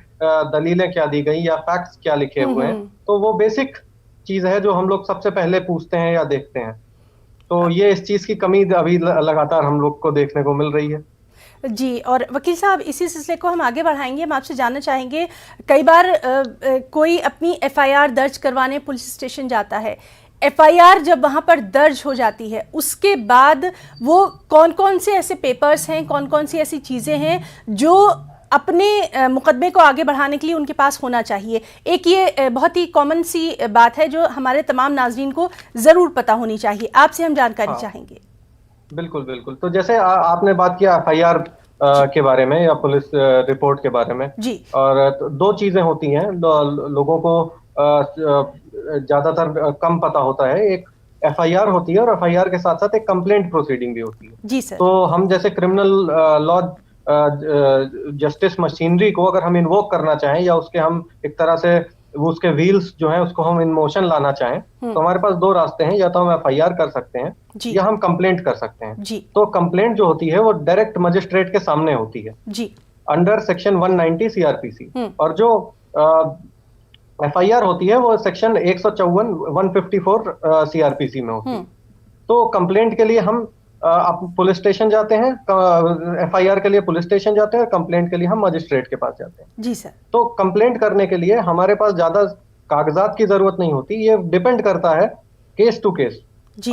दलीलें क्या दी गई या फैक्ट्स क्या लिखे हुए हैं। तो वो बेसिक चीज है जो हम लोग सबसे पहले पूछते हैं या देखते हैं। तो ये इस चीज की कमी अभी लगातार हम लोग को देखने को मिल रही है। जी, और वकील साहब इसी सिलसिले को हम आगे बढ़ाएंगे। हम आपसे जानना चाहेंगे, कई बार कोई अपनी एफआईआर दर्ज करवाने पुलिस स्टेशन जाता है, एफआईआर जब वहाँ पर दर्ज हो जाती है उसके बाद वो कौन कौन से ऐसे पेपर्स हैं, कौन कौन सी ऐसी चीज़ें हैं जो अपने मुकदमे को आगे बढ़ाने के लिए उनके पास होना चाहिए। एक ये बहुत ही कॉमन सी बात है जो हमारे तमाम नाज़रीन को ज़रूर पता होनी चाहिए, आपसे हम जानकारी चाहेंगे। बिल्कुल। तो जैसे आपने बात किया एफआईआर के बारे में या पुलिस रिपोर्ट के बारे में जी, और 2 चीजें होती हैं, लोगों को ज्यादातर कम पता होता है। एक एफआईआर होती है और एफआईआर के साथ साथ एक कंप्लेंट प्रोसीडिंग भी होती है। जी सर। तो हम जैसे क्रिमिनल लॉ जस्टिस मशीनरी को अगर हम इन्वोक करना चाहें या उसके हम एक तरह से वो उसके व्हील्स जो है उसको हम इन मोशन लाना चाहें तो हमारे पास दो रास्ते हैं, या तो हम FIR कर सकते हैं या हम कंप्लेंट कर सकते हैं। तो कंप्लेंट जो होती है वो डायरेक्ट मजिस्ट्रेट के सामने होती है अंडर सेक्शन 190 CRPC, और जो FIR होती है वो सेक्शन 154 CRPC में होती है। तो कंप्लेंट के लिए हम पुलिस स्टेशन जाते हैं, FIR के लिए पुलिस स्टेशन जाते हैं, और कंप्लेंट के लिए हम मजिस्ट्रेट के पास जाते हैं। जी सर। तो कंप्लेंट करने के लिए हमारे पास ज्यादा कागजात की जरूरत नहीं होती, ये डिपेंड करता है केस टू केस।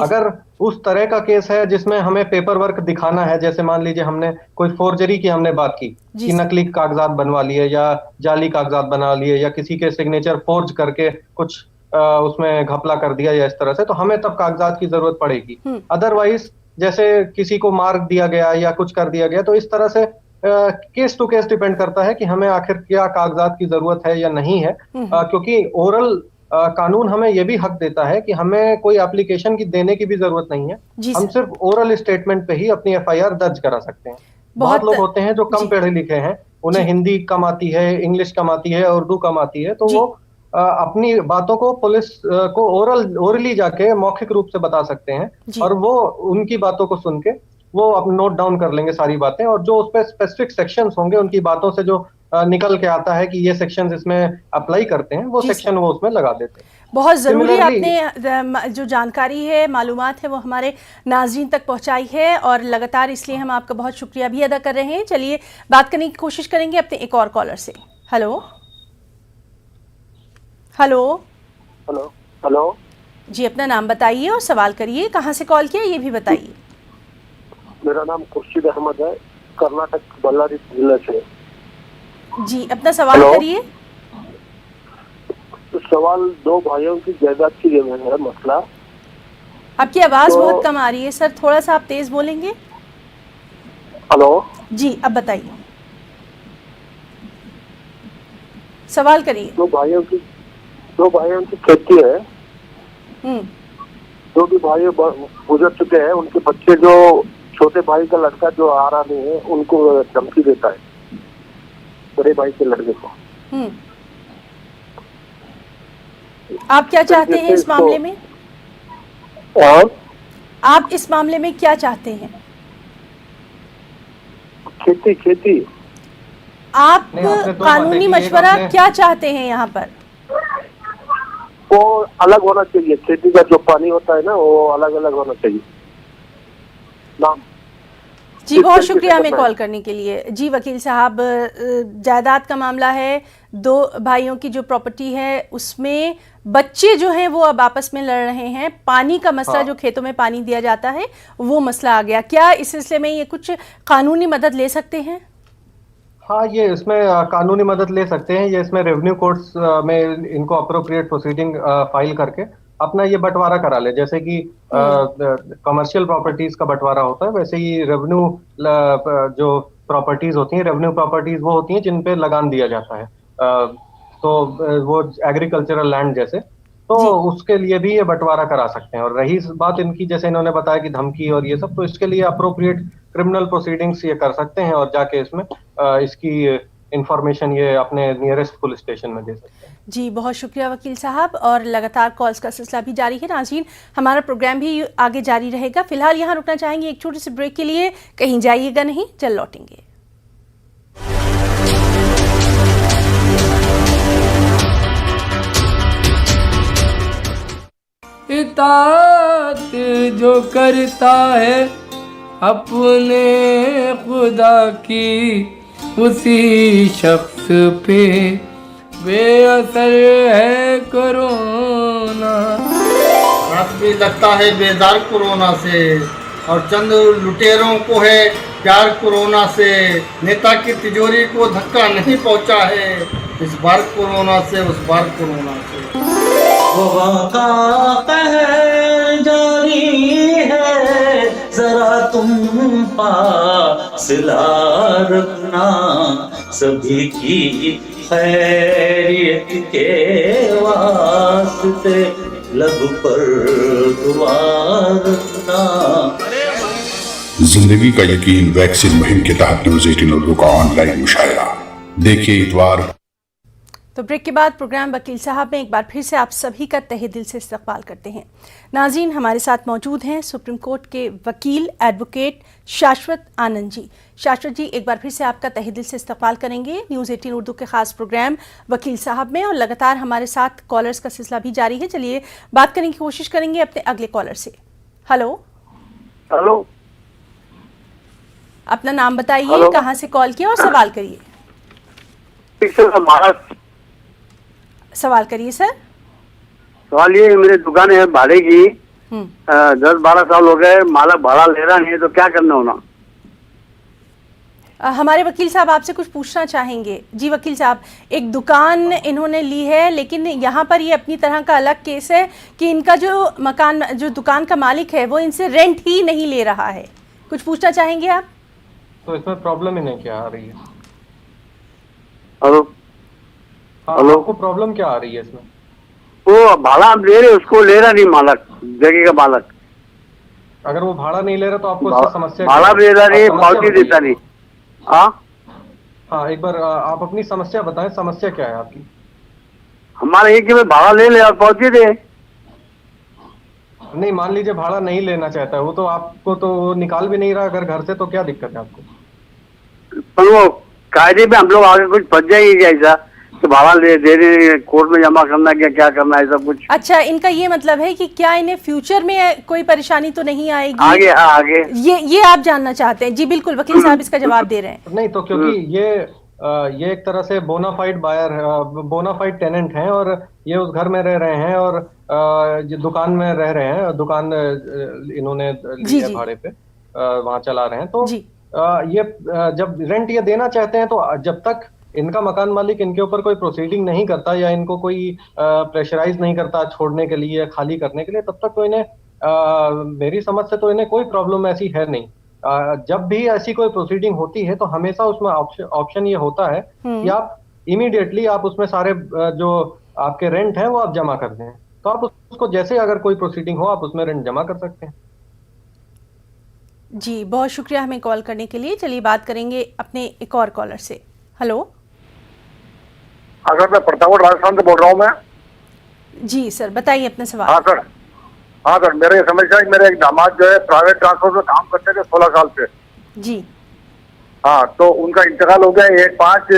अगर उस तरह का केस है जिसमें हमें पेपर वर्क दिखाना है, जैसे मान लीजिए हमने कोई फोर्जरी की हमने बात की कि नकली कागजात बनवा लिए या जाली कागजात बना लिए या किसी के सिग्नेचर फोर्ज करके कुछ उसमें घपला कर दिया या इस तरह से, तो हमें तब कागजात की जरूरत पड़ेगी। अदरवाइज जैसे किसी को मार दिया गया या कुछ कर दिया गया, तो इस तरह से केस टू केस डिपेंड करता है कि हमें आखिर क्या कागजात की जरूरत है या नहीं है। क्योंकि ओरल कानून हमें यह भी हक देता है कि हमें कोई एप्लीकेशन की देने की भी जरूरत नहीं है, हम सिर्फ ओरल स्टेटमेंट पे ही अपनी FIR दर्ज करा सकते हैं। बहुत लोग होते हैं जो कम पढ़े लिखे हैं, उन्हें हिंदी कम आती है, इंग्लिश कम आती है, उर्दू कम आती है, तो वो अपनी बातों को पुलिस को ओरली जाके मौखिक रूप से बता सकते हैं, और वो उनकी बातों को सुन के वो अब नोट डाउन कर लेंगे सारी बातें, और जो उस पर स्पेसिफिक सेक्शंस होंगे उनकी बातों से जो निकल के आता है कि ये सेक्शंस इसमें अप्लाई करते हैं, वो सेक्शन वो उसमें लगा देते हैं। बहुत ज़रूरी आपने जो जानकारी है, मालूमात है, वो हमारे नाज़रीन तक पहुंचाई है, और लगातार इसलिए हम आपका बहुत शुक्रिया भी अदा कर रहे हैं। चलिए बात करने की कोशिश करेंगे अपने एक और कॉलर से। हेलो हेलो हेलो हेलो जी, अपना नाम बताइए और सवाल करिए। कहाँ से कॉल किया ये भी बताइए। मेरा नाम खुर्शीद अहमद है, कर्नाटक बल्लारी जिले से। जी, अपना सवाल करिए। तो सवाल दो भाइयों की जायदाद की जमीन है मसला। आपकी आवाज बहुत कम आ रही है सर, थोड़ा सा आप तेज बोलेंगे। हेलो जी, अब बताइए, सवाल करिए। दो भाइयों की खेती है। दो भी भाई गुजर चुके हैं, उनके बच्चे जो छोटे भाई का लड़का जो आ रहा नहीं है उनको धमकी देता है, बड़े भाई के लड़के को। आप क्या चाहते हैं इस मामले में? आप इस मामले में क्या चाहते हैं? खेती आप कानूनी मशवरा क्या चाहते हैं यहाँ पर? वो अलग होना चाहिए, खेती का जो पानी होता है ना वो अलग अलग होना चाहिए। नाम जी, बहुत शुक्रिया हमें कॉल करने के लिए। जी वकील साहब, जायदाद का मामला है, दो भाइयों की जो प्रॉपर्टी है उसमें बच्चे जो हैं वो अब आपस में लड़ रहे हैं। पानी का मसला, जो खेतों में पानी दिया जाता है वो मसला आ गया। क्या इस सिलसिले में ये कुछ कानूनी मदद ले सकते हैं? हाँ, ये इसमें कानूनी मदद ले सकते हैं। ये इसमें रेवेन्यू कोर्ट्स में इनको अप्रोप्रिएट प्रोसीडिंग फाइल करके अपना ये बंटवारा करा ले। जैसे कि कमर्शियल प्रॉपर्टीज का बंटवारा होता है, वैसे ही रेवेन्यू जो प्रॉपर्टीज होती हैं, रेवेन्यू प्रॉपर्टीज वो होती हैं जिन पे लगान दिया जाता है, तो वो एग्रीकल्चरल लैंड जैसे, तो उसके लिए भी ये बंटवारा करा सकते हैं। और रही बात इनकी, जैसे इन्होंने बताया कि धमकी और ये सब, तो इसके लिए अप्रोप्रिएट क्रिमिनल प्रोसीडिंग्स ये कर सकते हैं और जाके इसमें इसकी इंफॉर्मेशन ये अपने नियरेस्ट पुलिस स्टेशन में दे सकते हैं। जी, बहुत शुक्रिया वकील साहब, और लगातार कॉल्स का सिलसिला भी जारी है। नाज़रीन, हमारा प्रोग्राम भी आगे जारी रहेगा। फिलहाल यहाँ रुकना चाहेंगे एक छोटे से ब्रेक के लिए, कहीं जाइएगा नहीं, जल्द लौटेंगे। इताअत जो करता है अपने खुदा की, उसी शख्स पे बेअसर है कोरोना। रात भी लगता है बेजार कोरोना से, और चंद लुटेरों को है प्यार कोरोना से। नेता की तिजोरी को धक्का नहीं पहुंचा है इस बार कोरोना से, उस बार कोरोना से। कहर जारी है, जरा तुम फासला रखना, सभी की खैरियत के वास्ते लब पर दुआ रखना। जिंदगी का यकीन वैक्सीन मुहिम के तहत न्यूज़ 18 उर्दू का ऑनलाइन मुशायरा देखिए इतवार। तो ब्रेक के बाद प्रोग्राम वकील साहब में एक बार फिर से आप सभी का तहे दिल से इस्तकबाल करते हैं। नाज़रीन, हमारे साथ मौजूद हैं सुप्रीम कोर्ट के वकील एडवोकेट शाश्वत आनंद जी। शाश्वत जी, एक बार फिर से आपका तहे दिल से इस्तकबाल करेंगे न्यूज़ 18 उर्दू के खास प्रोग्राम वकील साहब में, और लगातार हमारे साथ कॉलर्स का सिलसिला भी जारी है। चलिए बात करने की कोशिश करेंगे अपने अगले कॉलर से। हेलो हेलो, अपना नाम बताइए, कहाँ से कॉल किया और सवाल करिए। सवाल करिए सर। सवाल ये, मेरी दुकान है भाड़े की, 10-12 साल हो गए, मालिक भाड़ा ले रहा नहीं है, तो क्या करना होना? हमारे वकील साहब आपसे कुछ पूछना चाहेंगे। जी वकील साहब, एक दुकान इन्होंने ली है, लेकिन यहाँ पर ये अपनी तरह का अलग केस है कि इनका जो दुकान का मालिक है वो इनसे रेंट ही नहीं ले रहा है। कुछ पूछना चाहेंगे आप? तो इसमें प्रॉब्लम ही नहीं क्या आ रही है? हेलो हेलो, आपको प्रॉब्लम क्या आ रही है इसमें? वो भाड़ा दे रहे, उसको ले रहा नहीं मालिक, जगह का मालिक। अगर वो भाड़ा नहीं ले रहा तो आपको इससे समस्या? भाड़ा दे रहा नहीं, पावती देता नहीं। हाँ, एक बार आप अपनी समस्या बताएं, समस्या क्या है आपकी? हमारे एक में भाड़ा ले ले और पावती दे। नहीं, मान लीजिए भाड़ा नहीं लेना चाहता है वो, तो आपको तो निकाल भी नहीं रहा अगर घर से, तो क्या दिक्कत है आपको? पर वो कायदे पे हम लोग आगे कुछ फंस जाएंगे ऐसा, तो भाड़ा ले देने, कोर्ट में जमा करना, क्या करना है सब कुछ। अच्छा, इनका ये मतलब है कि क्या इन्हें फ्यूचर में कोई परेशानी तो नहीं आएगी आगे? आगे ये आप जानना चाहते हैं? जी बिल्कुल, वकील साहब इसका जवाब दे रहे हैं। नहीं तो क्योंकि ये एक तरह से बोनाफाइड बायर, बोनाफाइड टेनेंट हैं, और ये उस घर में रह रहे हैं और ये दुकान में रह रहे हैं, दुकान इन्होंने ली है भाड़े पे, वहाँ चला रहे हैं। तो ये जब रेंट ये देना चाहते हैं, तो जब तक इनका मकान मालिक इनके ऊपर कोई प्रोसीडिंग नहीं करता या इनको कोई प्रेशराइज नहीं करता छोड़ने के लिए या खाली करने के लिए, तब तक तो इन्हें मेरी समझ से तो इन्हें कोई प्रॉब्लम ऐसी है नहीं। जब भी ऐसी कोई प्रोसीडिंग होती है तो हमेशा उसमें ऑप्शन ये होता है कि आप इमीडिएटली आप उसमें सारे जो आपके रेंट हैं वो आप जमा कर दें। तो आप उसको जैसे अगर कोई प्रोसीडिंग हो आप उसमें रेंट जमा कर सकते हैं। जी बहुत शुक्रिया हमें कॉल करने के लिए। चलिए बात करेंगे अपने एक और कॉलर से। हेलो, अगर मैं प्रतापगढ़ राजस्थान से बोल रहा हूँ मैं। जी सर, बताइए अपना सवाल। हाँ सर, मेरे ये समस्या है कि मेरे एक दामाद जो है प्राइवेट ट्रांसपोर्ट में काम करते थे 16 साल से। जी हाँ, तो उनका इंतकाल हो गया 1/5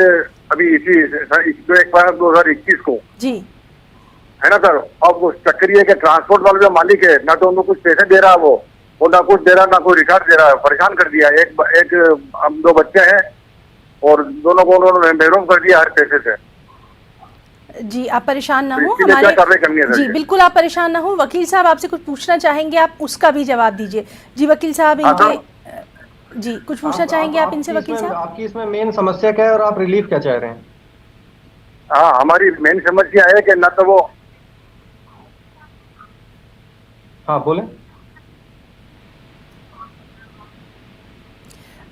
अभी इसी 1/5/2021 को। जी है ना सर। अब उस चक्कर ये कि ट्रांसपोर्ट वाला जो मालिक है ना तो उनको कुछ पैसे दे रहा है वो ना कुछ दे रहा, ना कोई रिकॉर्ड दे रहा है। परेशान कर दिया। एक हम 2 बच्चे हैं और दोनों को उन्होंने महरूम कर दिया हर पैसे से। जी आप परेशान ना हो, हमारे जी बिल्कुल आप परेशान ना हो। वकील साहब आपसे कुछ पूछना चाहेंगे, आप उसका भी जवाब दीजिए। जी वकील साहब, इनके जी कुछ पूछना चाहेंगे आप इनसे? वकील साहब, आपकी इसमें मेन समस्या क्या है और आप रिलीफ क्या चाह रहे हैं? हाँ, हमारी मेन समस्या है कि न तो वो, हाँ बोले।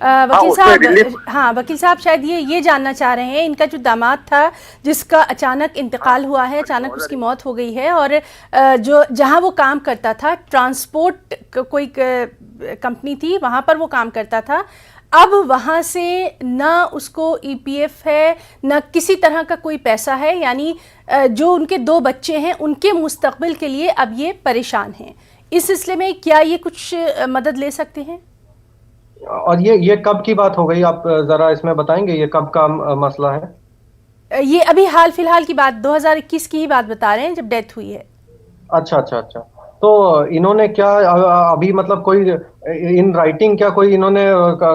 वकील साहब, हाँ वकील साहब शायद ये जानना चाह रहे हैं, इनका जो दामाद था जिसका अचानक इंतकाल हुआ है, अचानक उसकी मौत हो गई है, और जो जहाँ वो काम करता था, ट्रांसपोर्ट कोई कंपनी थी, वहाँ पर वो काम करता था। अब वहाँ से ना उसको ईपीएफ है, ना किसी तरह का कोई पैसा है, यानी जो उनके 2 बच्चे हैं उनके मुस्तकबिल के लिए अब ये परेशान हैं। इस सिलसिले में क्या ये कुछ मदद ले सकते हैं? और ये कब की बात हो गई, आप जरा इसमें बताएंगे, ये कब का मसला है? ये अभी हाल फिलहाल की बात, 2021 की ही बात बता रहे हैं जब डेथ हुई है। अच्छा। तो इन्होंने क्या अभी मतलब कोई इन राइटिंग क्या कोई इन्होंने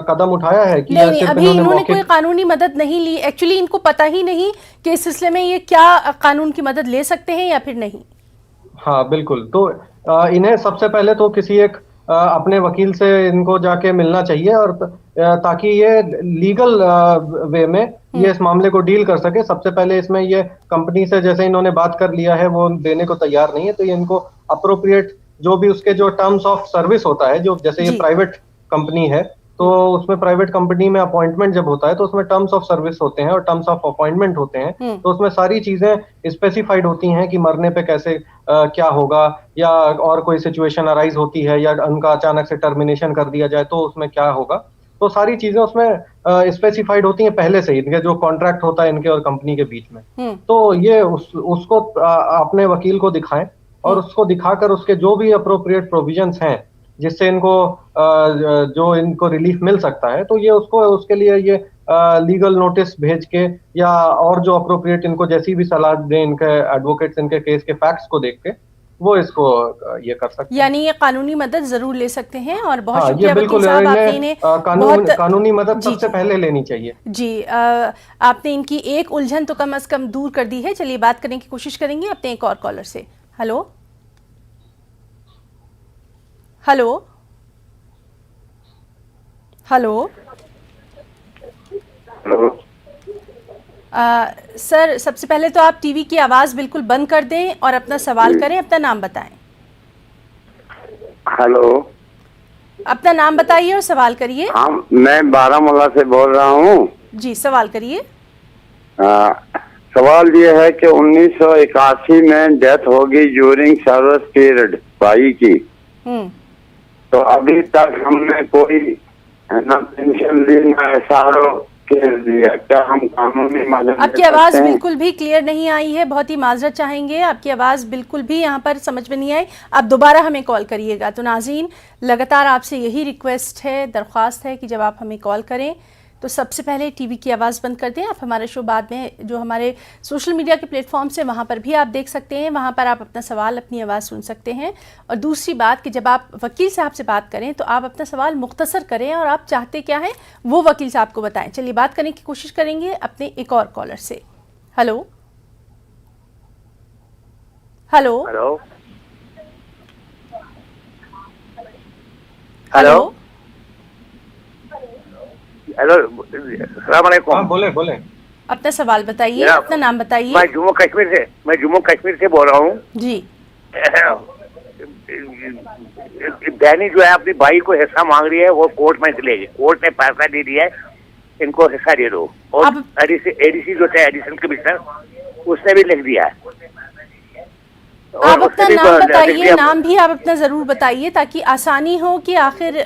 कदम उठाया है कि नहीं, अभी इन्होंने कोई कानूनी मदद नहीं ली। एक्चुअली इनको पता ही नहीं कि इस सिलसिले में ये क्या कानून की मदद ले सकते हैं या फिर नहीं। हाँ बिल्कुल, तो इन्हें सबसे पहले तो किसी एक अपने वकील से इनको जाके मिलना चाहिए, और ताकि ये लीगल वे में ये इस मामले को डील कर सके। सबसे पहले इसमें ये कंपनी से जैसे इन्होंने बात कर लिया है, वो देने को तैयार नहीं है, तो ये इनको अप्रोप्रिएट जो भी उसके जो टर्म्स ऑफ सर्विस होता है, जो जैसे ये प्राइवेट कंपनी है तो उसमें प्राइवेट कंपनी में अपॉइंटमेंट जब होता है तो उसमें टर्म्स ऑफ सर्विस होते हैं और टर्म्स ऑफ अपॉइंटमेंट होते हैं। तो उसमें सारी चीजें स्पेसिफाइड होती हैं कि मरने पे कैसे क्या होगा, या और कोई सिचुएशन अराइज होती है, या उनका अचानक से टर्मिनेशन कर दिया जाए तो उसमें क्या होगा। तो सारी चीजें उसमें स्पेसिफाइड होती हैं पहले से ही, इनके जो कॉन्ट्रैक्ट होता है इनके और कंपनी के बीच में। तो ये उसको अपने वकील को दिखाएं और उसको दिखाकर उसके जो भी अप्रोप्रिएट प्रोविजंस हैं जिससे इनको जो इनको रिलीफ मिल सकता है, तो ये उसको उसके लिए ये लीगल नोटिस भेज के या और जो अप्रोप्रिएट इनको जैसी भी सलाह दें इनके एडवोकेट्स इनके केस के फैक्ट्स को देख के वो इसको ये कर सकते हैं। यानी ये कानूनी मदद जरूर ले सकते हैं। और बहुत हाँ, शुक्रिया वकील साहब, आपने इन्हें कानूनी मदद सबसे पहले लेनी चाहिए। जी, आपने इनकी एक उलझन तो कम से कम दूर कर दी है। चलिए बात करने की कोशिश करेंगे अपने एक और कॉलर से। हेलो हेलो हेलो सर, सबसे पहले तो आप टीवी की आवाज़ बिल्कुल बंद कर दें और अपना सवाल करें। अपना नाम बताएं। हेलो, अपना नाम बताइए और सवाल करिए। हाँ, मैं बारामूला से बोल रहा हूँ। जी, सवाल करिए। सवाल ये है कि 1981 में डेथ होगी ड्यूरिंग सर्विस पीरियड भाई की, तो अभी तक हमने कोई ना पेंशन ली ना SRO दिया, क्या हम कानूनी मदद? आपकी आवाज़ बिल्कुल भी क्लियर नहीं आई है, बहुत ही माजरत चाहेंगे। आपकी आवाज़ बिल्कुल भी यहाँ पर समझ में नहीं आई, आप दोबारा हमें कॉल करिएगा। तो नाज़रीन, लगातार आपसे यही रिक्वेस्ट है, दरख्वास्त है कि जब आप हमें कॉल करें तो सबसे पहले टीवी की आवाज़ बंद कर दें। आप हमारा शो बाद में जो हमारे सोशल मीडिया के प्लेटफॉर्म से वहाँ पर भी आप देख सकते हैं, वहाँ पर आप अपना सवाल, अपनी आवाज़ सुन सकते हैं। और दूसरी बात कि जब आप वकील साहब से बात करें तो आप अपना सवाल मुख्तसर करें और आप चाहते क्या हैं वो वकील साहब को बताएं। चलिए बात करने की कोशिश करेंगे अपने एक और कॉलर से। Hello hello hello hello hello, अस्सलाम वालेकुम। बोले अपना सवाल बताइए, अपना नाम बताइए। मैं जम्मू कश्मीर से बोल रहा हूँ जी। बहनी जो है अपनी भाई को हिस्सा मांग रही है, वो कोर्ट में चले गई, कोर्ट ने फैसला दे दिया है इनको हिस्सा दे दो। और एडीसी जो थे एडिशनल कमिश्नर, उसने भी लिख दिया है। आप अपना नाम बताइए, नाम भी आप अपना जरूर बताइए ताकि आसानी हो कि आखिर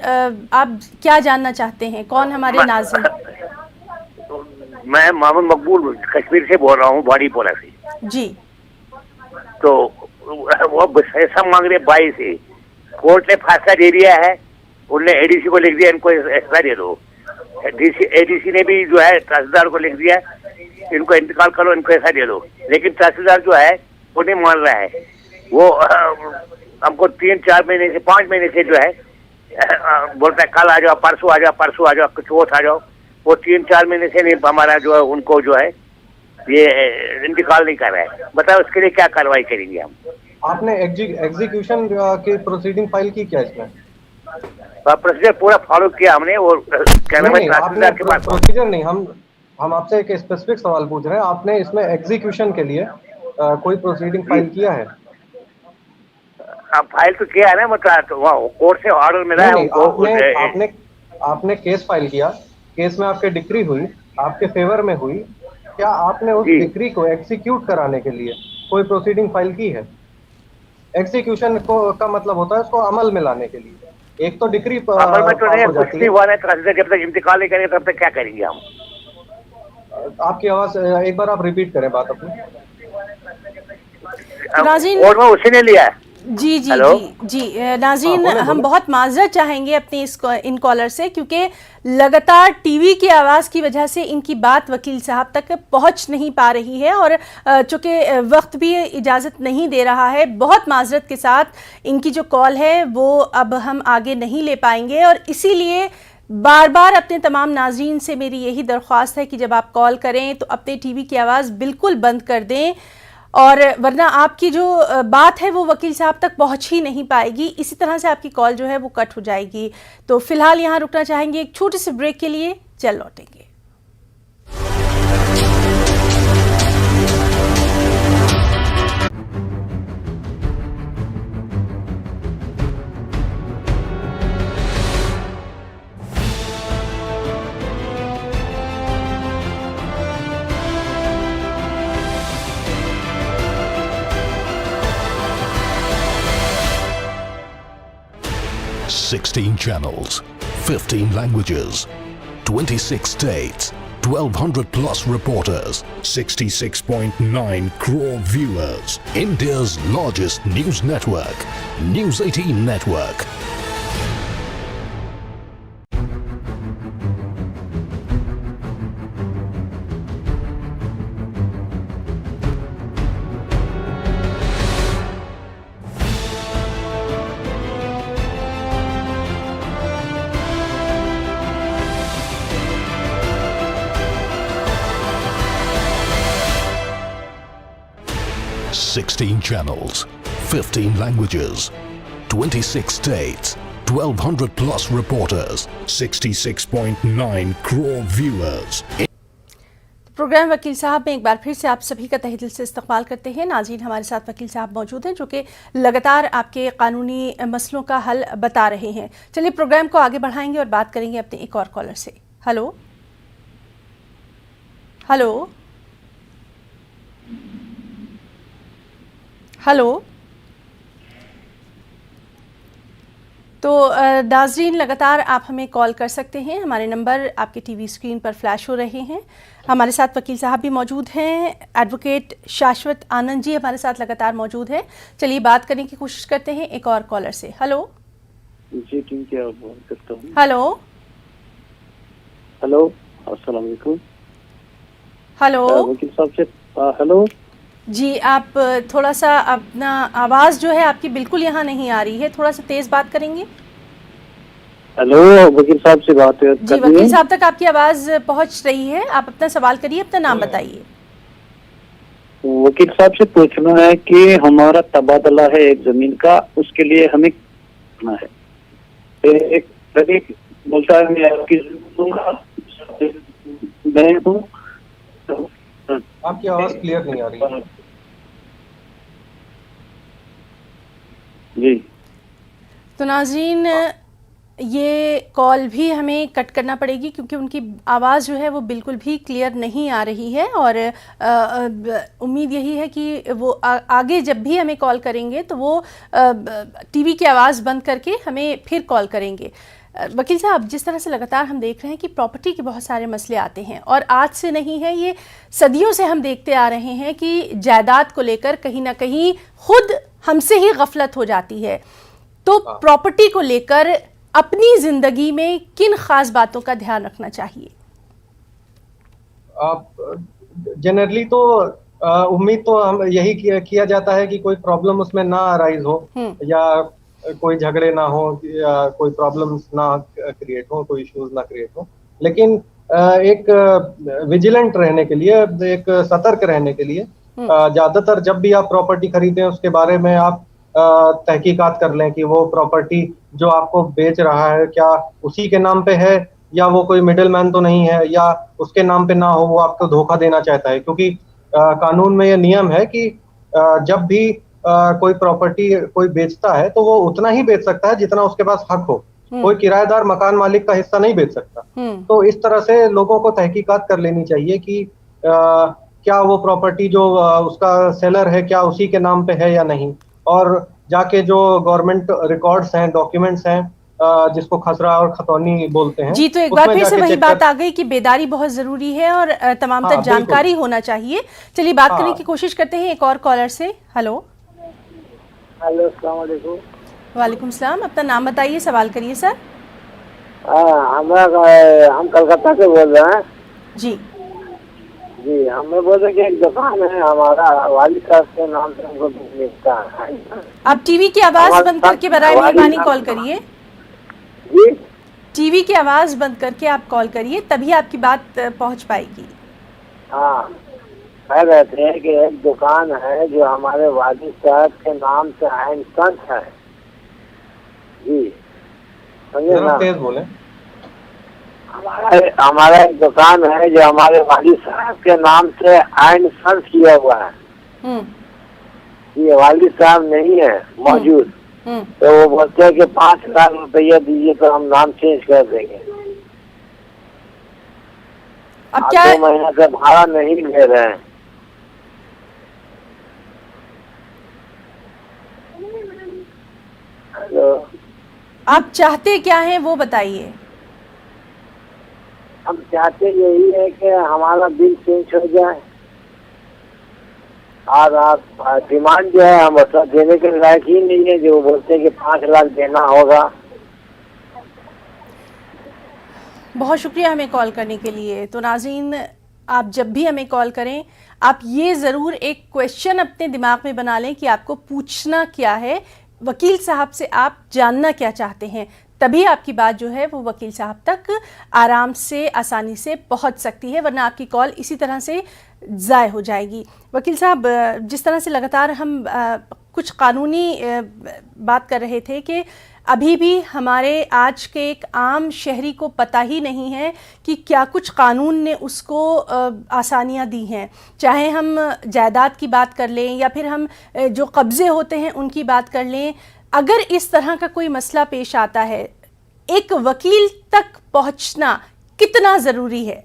आप क्या जानना चाहते हैं, कौन हमारे नाज़रीन? मैं मोहम्मद मकबूल कश्मीर से बोल रहा हूँ, बाड़ीपोरा से जी। तो वो हिस्सा मांग रहे भाई से, कोर्ट ने फैसला दे दिया है, उनने एडीसी को लिख दिया इनको हिस्सा दे दो। एडीसी ने भी जो है तहसीलदार को लिख दिया इनको इंतकाल करो, इनको हिस्सा दे दो। लेकिन तहसीलदार जो है वो नहीं मान रहा है। वो हमको 3-4 महीने से 5 महीने से जो है बोलता है कल आ जाओ, परसों आ जाओ, चौथ आ जाओ। वो 3-4 महीने से नहीं हमारा जो है उनको जो है ये इंतकाल नहीं कर रहा है। बताओ उसके लिए क्या कार्रवाई करेंगे हम? आपने एग्जीक्यूशन की प्रोसीडिंग फाइल की क्या इसमें? प्रोसीजर पूरा फॉलो किया हमने। और तहसीलदार के पास प्रोसीजर नहीं, हम आपसे एक स्पेसिफिक सवाल पूछ रहे हैं। आपने इसमें एग्जीक्यूशन के लिए कोई प्रोसीडिंग फाइल किया है? फाइल तो किया है ना, मतलब तो कोर्ट से ऑर्डर मिला है। आपने केस फाइल किया, केस में आपके डिक्री हुई, आपके फेवर में हुई, क्या आपने उस डिक्री को एग्जीक्यूट कराने के लिए कोई प्रोसीडिंग फाइल की है? एग्जीक्यूशन का मतलब होता है उसको अमल में लाने के लिए। एक तो डिक्री अमल में तो नहीं, कुछ नहीं हुआ है, जब तक इंतकाल नहीं करेंगे तब तक क्या करेंगे हम? आपकी आवाज एक बार आप रिपीट करें बात अपनी। नाज़रीन, और वो उसी ने लिया है। जी जी जी जी नाज़रीन, हम बहुत माजरत चाहेंगे अपने इन कॉलर से, क्योंकि लगातार टीवी की आवाज़ की वजह से इनकी बात वकील साहब तक पहुंच नहीं पा रही है और चूँकि वक्त भी इजाज़त नहीं दे रहा है, बहुत माजरत के साथ इनकी जो कॉल है वो अब हम आगे नहीं ले पाएंगे। और इसीलिए बार बार अपने तमाम नाज़रीन से मेरी यही दरख्वास्त है कि जब आप कॉल करें तो अपने टीवी की आवाज़ बिल्कुल बंद कर दें, और वरना आपकी जो बात है वो वकील साहब तक पहुंच ही नहीं पाएगी। इसी तरह से आपकी कॉल जो है वो कट हो जाएगी। तो फिलहाल यहाँ रुकना चाहेंगे एक छोटे से ब्रेक के लिए, चल लौटेंगे। $16 channels, 15 languages. 26 states, 1200 plus reporters, 66.9 crore viewers. India's largest news network, News 18 Network. Sixteen channels, 15 languages, 26 states, 1200 plus reporters, 66.9 crore viewers. Programme वकील साहब में एक बार फिर से आप सभी का तहे दिल से इस्तकबाल करते हैं। नाज़रीन, हमारे साथ वकील साहब मौजूद हैं जो कि लगातार आपके कानूनी मसलों का हल बता रहे हैं। चलिए प्रोग्राम को आगे बढ़ाएंगे और बात करेंगे अपने एक और कॉलर से। Hello hello hello. तो नाज़रीन, लगातार आप हमें कॉल कर सकते हैं। हमारे नंबर आपके टीवी स्क्रीन पर फ्लैश हो रहे हैं। हमारे साथ वकील साहब भी मौजूद हैं। एडवोकेट शाश्वत आनंद जी हमारे साथ लगातार मौजूद हैं। चलिए बात करने की कोशिश करते हैं एक और कॉलर से। हेलो जी, ठीक है, बात करता हूँ। हेलो हेलो, अस्सलाम वालेकुम। हेलो वकील साहब से हेलो जी, आप थोड़ा सा अपना आवाज़ जो है आपकी बिल्कुल यहाँ नहीं आ रही है, थोड़ा सा तेज़ बात करेंगे। हेलो, वकील साहब से बात है जी, वकील साहब तक आपकी आवाज़ पहुँच रही है। आप अपना सवाल करिए, अपना नाम बताइए। वकील साहब से पूछना है कि हमारा तबादला है एक जमीन का, उसके लिए हमें करना है। एक बोलता है मैं आपकी दूंगा, मैं हूँ। आपकी आवाज़ क्लियर नहीं आ रही जी। तो नाज़रीन, ये कॉल भी हमें कट करना पड़ेगी क्योंकि उनकी आवाज़ जो है वो बिल्कुल भी क्लियर नहीं आ रही है और उम्मीद यही है कि वो आगे जब भी हमें कॉल करेंगे तो वो टीवी की आवाज़ बंद करके हमें फिर कॉल करेंगे। वकील साहब, जिस तरह से लगातार हम देख रहे हैं कि प्रॉपर्टी के बहुत सारे मसले आते हैं और आज से नहीं है, ये सदियों से हम देखते आ रहे हैं कि जायदाद को लेकर कहीं ना कहीं खुद हमसे ही गफलत हो जाती है। तो प्रॉपर्टी को लेकर अपनी जिंदगी में किन खास बातों का ध्यान रखना चाहिए? जनरली तो उम्मीद तो हम यही किया जाता है कि कोई प्रॉब्लम उसमें ना अराइज हो या कोई झगड़े ना हो या कोई प्रॉब्लम्स ना क्रिएट हो, कोई इश्यूज ना क्रिएट हो। लेकिन एक विजिलेंट रहने के लिए, एक सतर्क रहने के लिए ज्यादातर जब भी आप प्रॉपर्टी खरीदें उसके बारे में आप तहकीकात कर लें कि वो प्रॉपर्टी जो आपको बेच रहा है क्या उसी के नाम पे है या वो कोई मिडिल मैन तो नहीं है या उसके नाम पे ना हो, वो आपको धोखा देना चाहता है। क्योंकि कानून में ये नियम है कि जब भी कोई प्रॉपर्टी कोई बेचता है तो वो उतना ही बेच सकता है जितना उसके पास हक हो। कोई किराएदार मकान मालिक का हिस्सा नहीं बेच सकता। तो इस तरह से लोगों को तहकीकात कर लेनी चाहिए कि क्या वो प्रॉपर्टी जो उसका सेलर है क्या उसी के नाम पे है या नहीं, और जाके जो गवर्नमेंट रिकॉर्ड्स हैं, डॉक्यूमेंट्स हैं, जिसको खसरा और खतौनी बोलते हैं। जी, तो एक बार फिर से वही बात आ गई कि बेदारी बहुत जरूरी है और तमाम तर जानकारी होना चाहिए। चलिए बात करने की कोशिश करते हैं एक और कॉलर से। हेलो हेलो, अस्सलाम वालेकुम। वालेकुम सलाम। अपना नाम बताइए, सवाल करिए सर। हम कलकत्ता से बोल रहे हैं। जी जी, हमें बोल रहे कि एक दुकान है हमारा, वालिद साहब के नाम से हमको मिलता है। आप टीवी की आवाज बंद करके बराए मेहरबानी कॉल करिए। जी, टीवी की आवाज बंद करके आप कॉल करिए, तभी आपकी बात पहुंच पाएगी। हाँ, कह रहे थे कि एक दुकान है जो हमारे वालिद साहब के नाम से आइन संत है। जी, समझे ना? तेज बोले। हमारा एक दुकान है जो हमारे वालिद साहब के नाम से आइन संत किया हुआ है। ये वालिद साहब नहीं है मौजूद, तो वो बोलते हैं कि 5 लाख रुपया दीजिए तो हम नाम चेंज कर देंगे। अब क्या 2 महीना का भाड़ा नहीं ले रहे हैं। हेलो, आप चाहते क्या हैं वो बताइए। चाहते यही है कि हमारा बिल चेंज हो जाए और आप डिमांड जो है हम उसका देने के लायक ही नहीं है, जो बोलते हैं कि 5 लाख देना होगा। बहुत शुक्रिया हमें कॉल करने के लिए। तो नाज़रीन, आप जब भी हमें कॉल करें आप ये ज़रूर एक क्वेश्चन अपने दिमाग में बना लें कि आपको पूछना क्या है, वकील साहब से आप जानना क्या चाहते हैं, तभी आपकी बात जो है वो वकील साहब तक आराम से आसानी से पहुंच सकती है, वरना आपकी कॉल इसी तरह से ज़ाय हो जाएगी। वकील साहब, जिस तरह से लगातार हम कुछ कानूनी बात कर रहे थे कि अभी भी हमारे आज के एक आम शहरी को पता ही नहीं है कि क्या कुछ कानून ने उसको आसानियां दी हैं, चाहे हम जायदाद की बात कर लें या फिर हम जो कब्ज़े होते हैं उनकी बात कर लें। अगर इस तरह का कोई मसला पेश आता है, एक वकील तक पहुंचना कितना ज़रूरी है?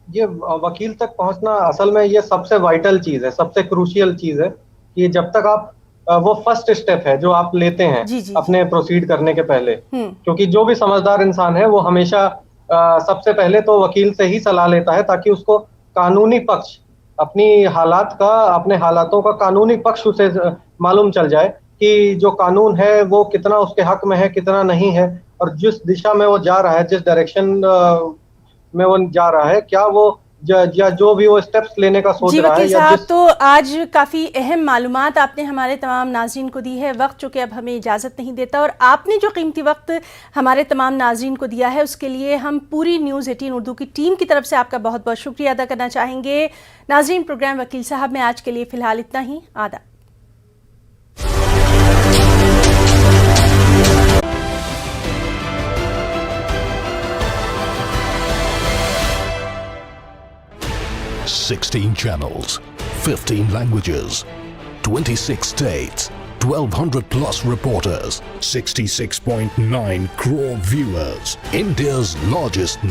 ये वकील तक पहुंचना असल में ये सबसे वाइटल चीज़ है, सबसे क्रूशियल चीज़ है कि जब तक आप वो फर्स्ट स्टेप है जो आप लेते हैं अपने प्रोसीड करने के पहले, क्योंकि जो भी समझदार इंसान है वो हमेशा सबसे पहले तो वकील से ही सलाह लेता है ताकि उसको कानूनी पक्ष अपने हालातों का कानूनी पक्ष उसे मालूम चल जाए कि जो कानून है वो कितना उसके हक में है, कितना नहीं है, और जिस दिशा में वो जा रहा है, जिस डायरेक्शन में वो जा रहा है, क्या वो या जो भी वो स्टेप्स लेने का सोच रहा है। वकील साहब, तो आज काफ़ी अहम मालूमात आपने हमारे तमाम नाज़रीन को दी है। वक्त चूँकि अब हमें इजाज़त नहीं देता, और आपने जो कीमती वक्त हमारे तमाम नाज़रीन को दिया है उसके लिए हम पूरी न्यूज़ 18 उर्दू की टीम की तरफ से आपका बहुत बहुत शुक्रिया अदा करना चाहेंगे। नाज़रीन, प्रोग्राम वकील साहब में आज के लिए फ़िलहाल इतना ही। आदाब। $16 channels, 15 languages, 26 states, 1,200 plus reporters, 66.9 crore viewers, India's largest